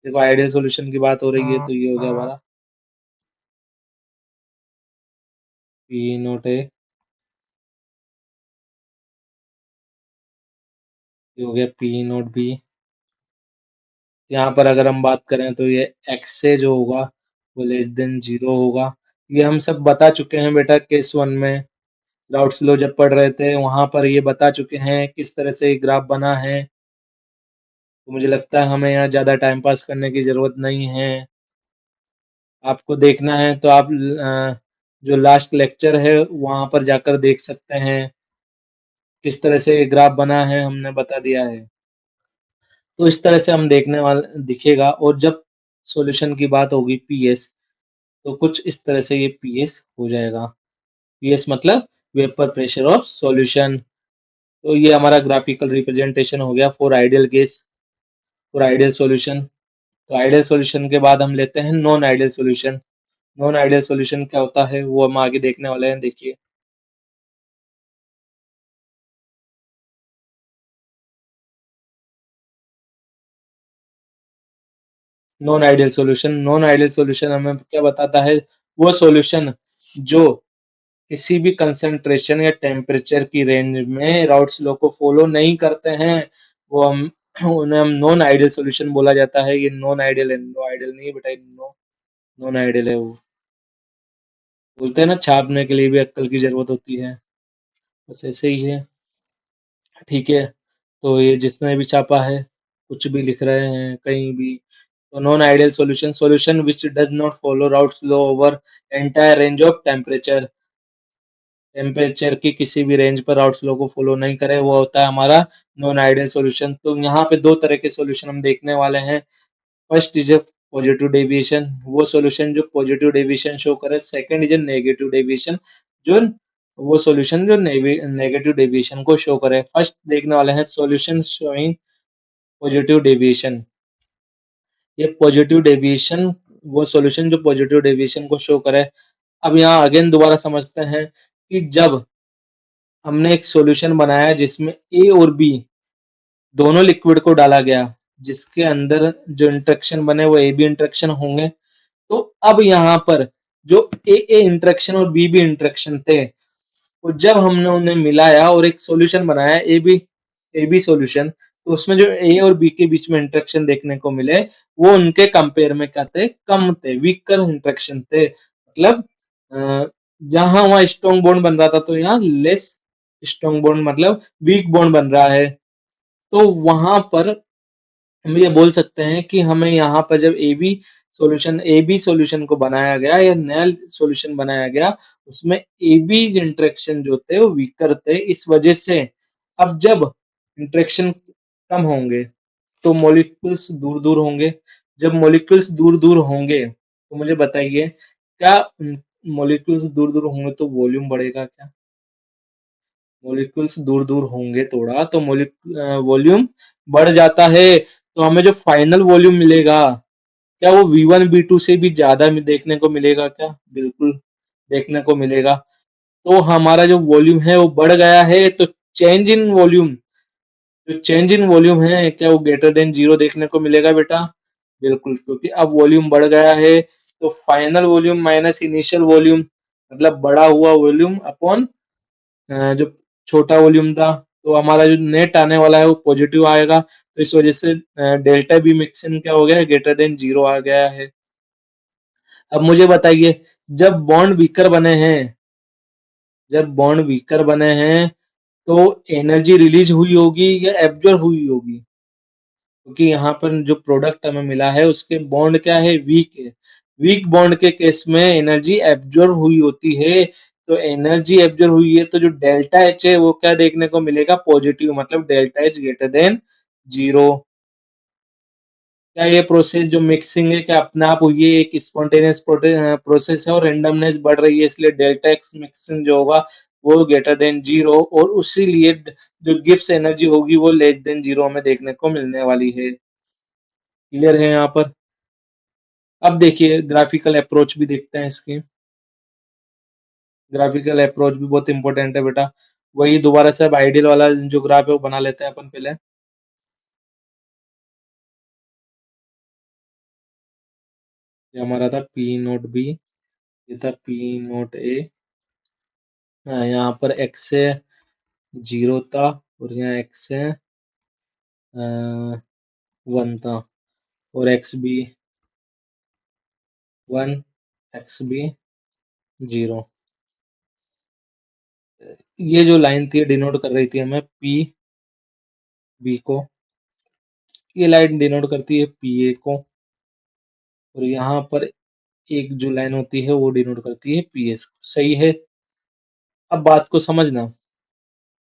देखो आइडियल सॉल्यूशन की बात हो रही है तो ये हो गया हमारा पी नोट ए, ये हो गया पी नोट बी। यहाँ पर अगर हम बात करें तो ये एक्स से जो होगा वो लेस देन जीरो होगा। ये हम सब बता चुके हैं बेटा केस वन में, राउट्स लॉ जब पढ़ रहे थे वहां पर ये बता चुके हैं किस तरह से ये ग्राफ बना है। तो मुझे लगता है हमें यहाँ ज्यादा टाइम पास करने की जरूरत नहीं है। आपको देखना है तो आप जो लास्ट लेक्चर है वहां पर जाकर देख सकते हैं किस तरह से ये ग्राफ बना है, हमने बता दिया है। तो इस तरह से हम देखने वाले दिखेगा, और जब सॉल्यूशन की बात होगी पीएस, तो कुछ इस तरह से ये पीएस हो जाएगा। पीएस मतलब वेपर प्रेशर ऑफ सॉल्यूशन। तो ये हमारा ग्राफिकल रिप्रेजेंटेशन हो गया for ideal case, for ideal solution. तो आइडियल सॉल्यूशन के बाद हम लेते हैं non ideal solution. Non ideal solution क्या होता है वो हम आगे देखने वाले हैं, देखिए। Non ideal solution, non ideal solution हमें क्या बताता है, वो सॉल्यूशन जो किसी भी कंसंट्रेशन या टेम्परेचर की रेंज में राउट्स लॉ को फॉलो नहीं करते हैं, वो हम उन्हें हम नॉन आइडियल सॉल्यूशन बोला जाता है। ये नॉन आइडियल है, नो आइडियल नहीं बेटा, नॉन आइडियल है। वो बोलते हैं ना छापने के लिए भी अक्ल की जरूरत होती है, बस ऐसे ही है। ठीक है, तो ये जिसने भी छापा है कुछ भी लिख रहे हैं कहीं भी, तो non ideal solution, solution which does not follow routes law over entire range of temperature, temperature की किसी भी रेंज पर राउट्स लॉ को फॉलो नहीं करे, वो होता है हमारा नॉन आइडियल सॉल्यूशन। तो यहाँ पे दो तरह के सॉल्यूशन हम देखने वाले हैं। First is a positive deviation, वो सॉल्यूशन जो पॉजिटिव डेविएशन शो करे। Second is a negative deviation, जो वो सॉल्यूशन जो नेगेटिव डेविएशन को शो करे। फर्स्ट देखने वाले हैं सॉल्यूशन शोइंग पॉजिटिव डेविएशन। ये पॉजिटिव डेविएशन, वो सॉल्यूशन जो पॉजिटिव डेविएशन को शो करे। अब यहाँ अगेन दोबारा समझते हैं कि जब हमने एक सॉल्यूशन बनाया जिसमें ए और बी दोनों लिक्विड को डाला गया, जिसके अंदर जो इंटरेक्शन बने वो ए बी इंटरेक्शन होंगे, तो अब यहाँ पर जो ए ए इंटरेक्शन और बी बी इंटरेक्शन थे, तो जब हमने उन्हें मिलाया और एक सॉल्यूशन बनाया ए बी सॉल्यूशन, तो उसमें जो ए और बी के बीच में इंटरेक्शन देखने को मिले, वो उनके कंपेयर में क्या थे, कम थे, वीकर इंटरेक्शन थे। मतलब जहां वहां स्ट्रॉन्ग बॉन्ड बन रहा था, तो यहाँ लेस स्ट्रॉन्ग बॉन्ड मतलब वीक बॉन्ड बन रहा है। तो वहां पर हम ये बोल सकते हैं कि हमें यहाँ पर जब ए बी सॉल्यूशन को बनाया गया या नया सॉल्यूशन बनाया गया, उसमें ए बी इंटरेक्शन जो थे वो वीकर थे, इस वजह से अब जब इंटरेक्शन कम होंगे तो मॉलिक्यूल्स दूर दूर होंगे। जब मॉलिक्यूल्स दूर दूर होंगे तो मुझे बताइए, क्या मॉलिक्यूल्स दूर दूर होंगे तो वॉल्यूम बढ़ेगा क्या? मॉलिक्यूल्स दूर दूर होंगे थोड़ा तो वॉल्यूम बढ़ जाता है। तो हमें जो फाइनल वॉल्यूम मिलेगा, क्या वो V1 V2 से भी ज्यादा देखने को मिलेगा क्या? बिल्कुल देखने को मिलेगा। तो हमारा जो वॉल्यूम है वो बढ़ गया है, तो चेंज इन वॉल्यूम जो चेंज इन वॉल्यूम है, क्या वो ग्रेटर देन जीरो देखने को मिलेगा बेटा? बिल्कुल, क्योंकि अब वॉल्यूम बढ़ गया है, तो final volume minus initial volume मतलब बड़ा हुआ वॉल्यूम अपॉन जो छोटा वॉल्यूम था, तो हमारा जो नेट आने वाला है वो पॉजिटिव आएगा। तो इस वजह से डेल्टा बी मिक्सिंग क्या हो गया है, ग्रेटर देन जीरो आ गया है। अब मुझे बताइए, जब बॉन्ड वीकर बने हैं जब बॉन्ड वीकर बने हैं तो एनर्जी रिलीज हुई होगी या एब्जॉर्ब हुई होगी? क्योंकि यहाँ पर जो प्रोडक्ट हमें मिला है उसके बॉन्ड क्या है, वीक है। वीक बॉन्ड के केस में एनर्जी एब्जॉर्ब हुई होती है। तो एनर्जी एब्जॉर्ब हुई है तो जो डेल्टा एच है वो क्या देखने को मिलेगा, पॉजिटिव, मतलब delta H greater than zero. क्या ये प्रोसेस जो मिक्सिंग है क्या अपने आप हुई है, एक स्पॉन्टेनियस प्रोसेस है और रेंडमनेस बढ़ रही है, इसलिए डेल्टा एक्स मिक्सिंग जो होगा वो ग्रेटर देन जीरो, और उसी लिए जो गिब्स एनर्जी होगी वो लेस देन जीरो हमें देखने को मिलने वाली है। क्लियर है यहाँ पर? अब देखिए ग्राफिकल अप्रोच भी देखते हैं इसकी। ग्राफिकल अप्रोच भी बहुत इंपॉर्टेंट है बेटा। वही दोबारा से अब आइडियल वाला जो ग्राफ है वो बना लेते हैं अपन पहले। ये हमारा था पी नोट बी, ये था पी नोट ए। हाँ, यहाँ पर एक्स है जीरो था, और यहाँ एक्स है वन था, और X B one, X B zero. ये जो लाइन थी डिनोट कर रही थी हमें पी बी को, ये लाइन डिनोट करती है पी ए को, और यहाँ पर एक जो लाइन होती है वो डिनोट करती है पी एस को। सही है? अब बात को समझना,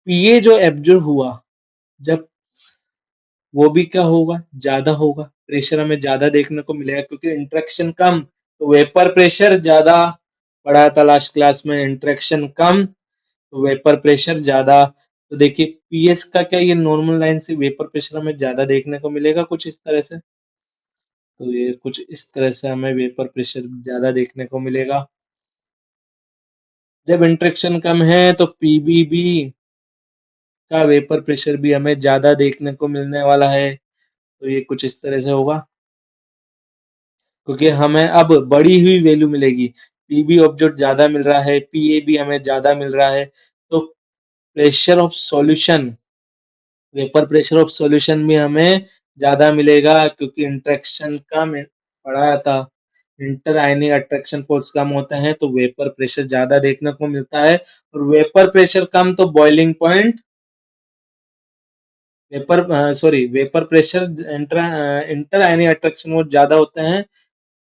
पी ए जो एब्जॉर्ब हुआ, जब वो भी क्या होगा, ज्यादा होगा, प्रेशर हमें ज्यादा देखने को मिलेगा क्योंकि इंटरेक्शन कम, तो वेपर प्रेशर ज्यादा। पढ़ा था लास्ट क्लास में, इंटरेक्शन कम तो वेपर प्रेशर ज्यादा। तो देखिए पीएस का क्या, ये नॉर्मल लाइन से वेपर प्रेशर हमें ज्यादा देखने को मिलेगा कुछ इस तरह से। तो ये कुछ इस तरह से हमें वेपर प्रेशर ज्यादा देखने को मिलेगा। जब इंटरेक्शन कम है तो पीबीबी का वेपर प्रेशर भी हमें ज्यादा देखने को मिलने वाला है। तो ये कुछ इस तरह से होगा, क्योंकि हमें अब बढ़ी हुई वैल्यू मिलेगी। पीबी ऑब्जेक्ट ज्यादा मिल रहा है, पीए भी हमें ज्यादा मिल रहा है, तो pressure of solution, vapour pressure of solution भी हमें ज्यादा मिलेगा, क्योंकि इंटरेक्शन कम पढ़ाया था, इंटर आयनिक अट्रैक्शन फोर्स कम होते हैं तो वेपर प्रेशर ज्यादा देखने को मिलता है। और वेपर प्रेशर कम तो boiling point, vapour sorry vapour pressure, inter inter ionic attraction force ज्यादा होते हैं,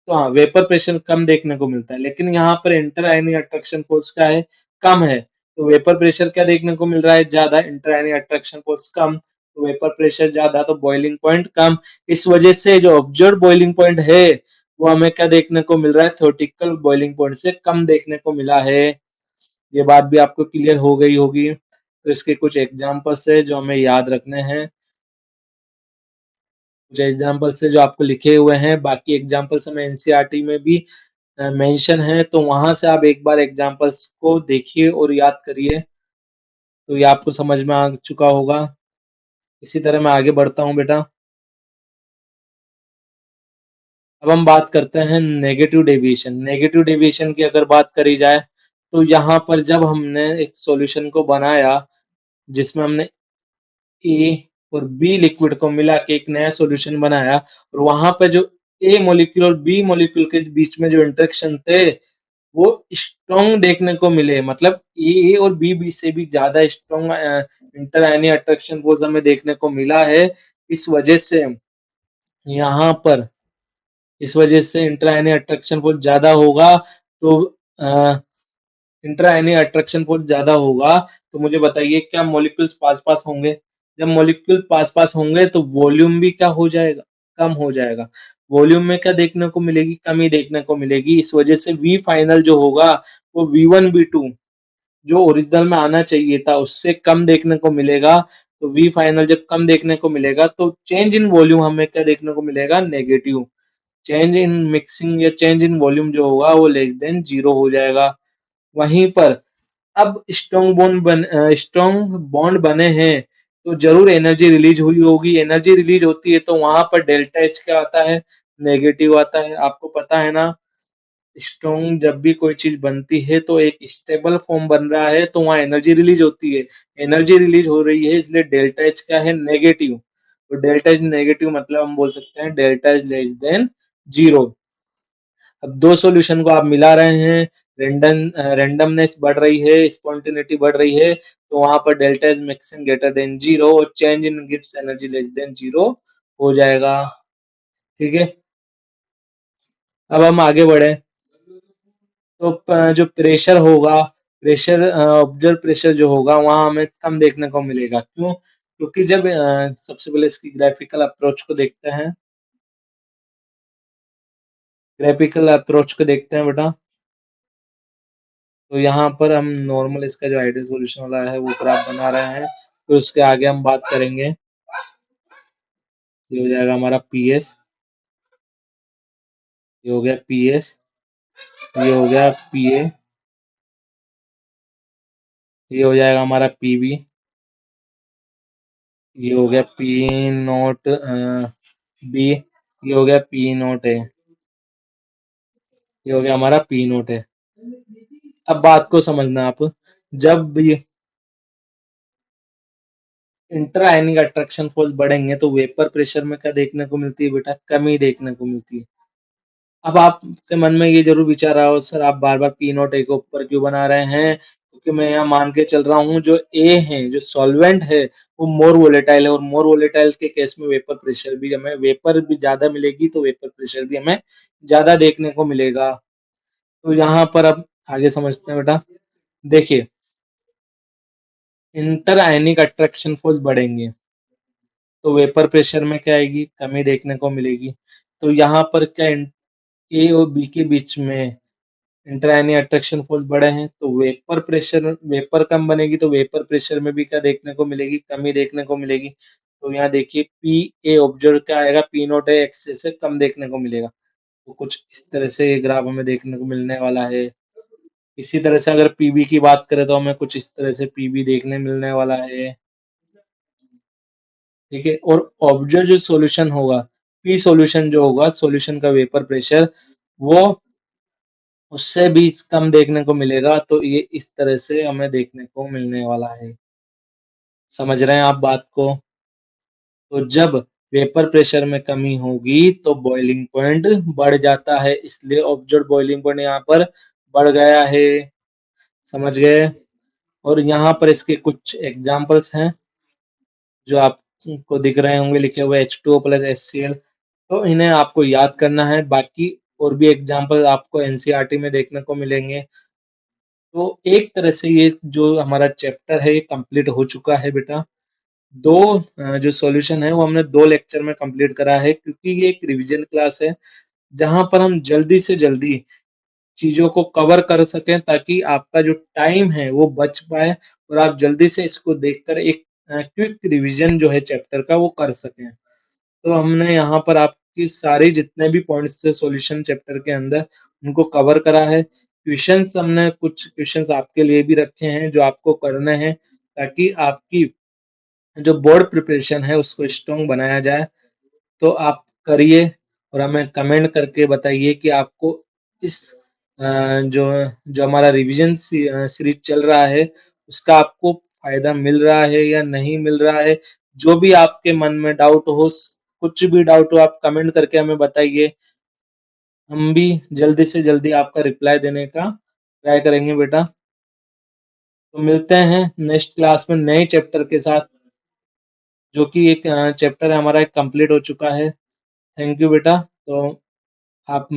तो हाँ वेपर प्रेशर कम देखने को मिलता है। लेकिन यहाँ पर इंटर आयनिक अट्रैक्शन फोर्स क्या है, कम है, तो वेपर प्रेशर क्या देखने को मिल रहा है, ज्यादा। इंटर आयनिक अट्रैक्शन फोर्स कम तो वेपर प्रेशर ज्यादा, तो बॉइलिंग पॉइंट कम। इस वजह से जो ऑब्जर्व बॉइलिंग पॉइंट है वो हमें क्या देखने को मिल रहा है, थ्योरेटिकल बॉइलिंग पॉइंट से कम देखने को मिला है। ये बात भी आपको क्लियर हो गई होगी। तो इसके कुछ एग्जाम्पल्स है जो हमें याद रखने हैं, कुछ एग्जाम्पल्स है जो आपको लिखे हुए हैं, बाकी एग्जाम्पल्स हमें एनसीईआरटी में भी मेंशन है, तो वहां से आप एक बार एग्जाम्पल्स को देखिए और याद करिए, तो ये आपको समझ में आ चुका होगा। इसी तरह मैं आगे बढ़ता हूँ बेटा। अब हम बात करते हैं नेगेटिव डेविएशन। नेगेटिव डेविएशन की अगर बात करी जाए तो यहाँ पर जब हमने एक सॉल्यूशन को बनाया जिसमें हमने ए और बी लिक्विड को मिला के एक नया सॉल्यूशन बनाया और वहां पे जो ए मॉलिक्यूल और बी मॉलिक्यूल के बीच में जो इंटरेक्शन थे वो स्ट्रॉन्ग देखने को मिले, मतलब ए और बी से भी ज्यादा स्ट्रॉन्ग इंटर आयनी अट्रैक्शन फोर्स हमें देखने को मिला है। इस वजह से यहाँ पर इस वजह से इंटर आयनी अट्रैक्शन फोर्स ज्यादा होगा। तो इंटर आयनी अट्रैक्शन फोर्स ज्यादा होगा तो मुझे बताइए क्या मॉलिक्यूल्स पास पास होंगे? जब मॉलिक्यूल पास पास होंगे तो वॉल्यूम भी क्या हो जाएगा? कम हो जाएगा। वॉल्यूम में क्या देखने को मिलेगी? कमी देखने को मिलेगी। इस वजह से वी फाइनल जो होगा वो V1 V2 जो ओरिजिनल में आना चाहिए था उससे कम देखने को मिलेगा। तो वी फाइनल जब कम देखने को मिलेगा तो चेंज इन वॉल्यूम हमें क्या देखने को मिलेगा? नेगेटिव। चेंज इन मिक्सिंग या चेंज इन वॉल्यूम जो होगा वो लेस देन जीरो हो जाएगा। वहीं पर अब स्ट्रॉन्ग बॉन्ड बने हैं तो जरूर एनर्जी रिलीज हुई होगी। एनर्जी रिलीज होती है तो वहां पर डेल्टा एच क्या आता है? नेगेटिव आता है। आपको पता है ना, स्ट्रॉन्ग जब भी कोई चीज बनती है तो एक स्टेबल फॉर्म बन रहा है तो वहां एनर्जी रिलीज होती है। एनर्जी रिलीज हो रही है इसलिए डेल्टा एच क्या है? नेगेटिव। तो डेल्टा एच नेगेटिव मतलब हम बोल सकते हैं delta H less than zero. अब दो सॉल्यूशन को आप मिला रहे हैं, रेंडमनेस बढ़ रही है, स्पॉन्टेनिटी बढ़ रही है तो वहां पर delta is mixing greater than zero और change in Gibbs energy less than zero हो जाएगा। ठीक है, अब हम आगे बढ़े तो जो प्रेशर होगा, प्रेशर ऑब्जर्व प्रेशर जो होगा वहां हमें कम देखने को मिलेगा। क्यों? क्योंकि जब सबसे पहले इसकी ग्राफिकल अप्रोच को देखते हैं। ग्राफिकल अप्रोच को देखते हैं बेटा। तो यहाँ पर हम नॉर्मल इसका जो आइडियल सॉल्यूशन वाला है वो ग्राफ बना रहे हैं। फिर उसके आगे हम बात करेंगे। ये हो जाएगा हमारा पीएस, ये हो गया पीएस, ये हो गया पीए, ये हो जाएगा हमारा पीबी, ये हो गया पी नोट बी, ये हो गया पी नोट है, ये हो गया हमारा पी नोट है। अब बात को समझना आप, जब भी इंटर आयनिक अट्रैक्शन फोर्स बढ़ेंगे तो वेपर प्रेशर में क्या देखने को मिलती है बेटा? कमी देखने को मिलती है। अब आपके मन में ये जरूर विचार रहा हो सर आप बार बार पी नॉट ए को ऊपर क्यों बना रहे हैं? क्योंकि मैं यहाँ मान के चल रहा हूँ जो ए है, जो सॉल्वेंट है वो मोर वोलेटाइल है और मोर वोलेटाइल के केस में वेपर प्रेशर भी हमें वेपर भी ज्यादा मिलेगी तो वेपर प्रेशर भी हमें ज्यादा देखने को मिलेगा। तो यहाँ पर अब आगे समझते हैं बेटा। देखिए, इंटर आयनिक अट्रैक्शन फोर्स बढ़ेंगे तो वेपर प्रेशर में क्या आएगी? कमी देखने को मिलेगी। तो यहाँ पर क्या ए और बी के बीच में इंटरएनी अट्रैक्शन फोर्स बड़े हैं तो वेपर कम बनेगी तो वेपर प्रेशर में भी क्या देखने को मिलेगी? कमी देखने को मिलेगी। तो यहाँ देखिए पी ए ऑब्जर्व क्या आएगा? पी नोट ए एक्स से कम देखने को मिलेगा। तो कुछ इस तरह से ये ग्राफ हमें देखने को मिलने वाला है। इसी तरह से अगर पीबी की बात करें तो हमें कुछ इस तरह से पीबी देखने मिलने वाला है। ठीक है, और ऑब्जर्व जो सॉल्यूशन होगा, पी सॉल्यूशन जो होगा, सॉल्यूशन का वेपर प्रेशर वो उससे भी कम देखने को मिलेगा। तो ये इस तरह से हमें देखने को मिलने वाला है। समझ रहे हैं आप बात को? तो जब वेपर प्रेशर में कमी होगी तो बॉइलिंग पॉइंट बढ़ जाता है, इसलिए ऑब्जर्व बॉइलिंग पॉइंट यहाँ पर बढ़ गया है। समझ गए? और यहाँ पर इसके कुछ एग्जाम्पल्स हैं जो आपको दिख रहे होंगे लिखे हुए H2O प्लस HCl। तो इन्हें आपको याद करना है। बाकी और भी एग्जाम्पल आपको एनसीईआरटी में देखने को मिलेंगे। तो एक तरह से ये जो हमारा चैप्टर है ये कंप्लीट हो चुका है बेटा। दो जो सॉल्यूशन है वो हमने 2 लेक्चर में कंप्लीट करा है क्योंकि ये एक रिवीजन क्लास है जहां पर हम जल्दी से जल्दी चीजों को कवर कर सकें ताकि आपका जो टाइम है वो बच पाए और आप जल्दी से इसको देखकर एक क्विक रिवीजन जो है चैप्टर का वो कर सकें। तो हमने यहाँ पर आपकी सारी जितने भी पॉइंट्स थे सॉल्यूशन चैप्टर के अंदर उनको कवर करा है। क्वेश्चंस हमने कुछ क्वेश्चंस आपके लिए भी रखे हैं जो आपको करने हैं ताकि आपकी जो बोर्ड प्रिपरेशन है उसको स्ट्रॉन्ग बनाया जाए। तो आप करिए और हमें कमेंट करके बताइए कि आपको इस जो जो हमारा रिवीजन सीरीज चल रहा है उसका आपको फायदा मिल रहा है या नहीं मिल रहा है। जो भी आपके मन में डाउट हो, कुछ भी डाउट हो, आप कमेंट करके हमें बताइए। हम भी जल्दी से जल्दी आपका रिप्लाई देने का ट्राई करेंगे बेटा। तो मिलते हैं नेक्स्ट क्लास में नए चैप्टर के साथ, जो कि एक चैप्टर हमारा कंप्लीट हो चुका है। थैंक यू बेटा। तो आप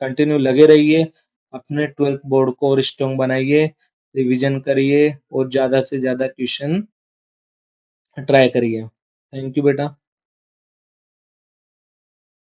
कंटिन्यू लगे रहिए, अपने 12th बोर्ड को और स्ट्रॉन्ग बनाइए, रिवीजन करिए और ज़्यादा से ज़्यादा क्वेश्चन ट्राई करिए। थैंक यू बेटा।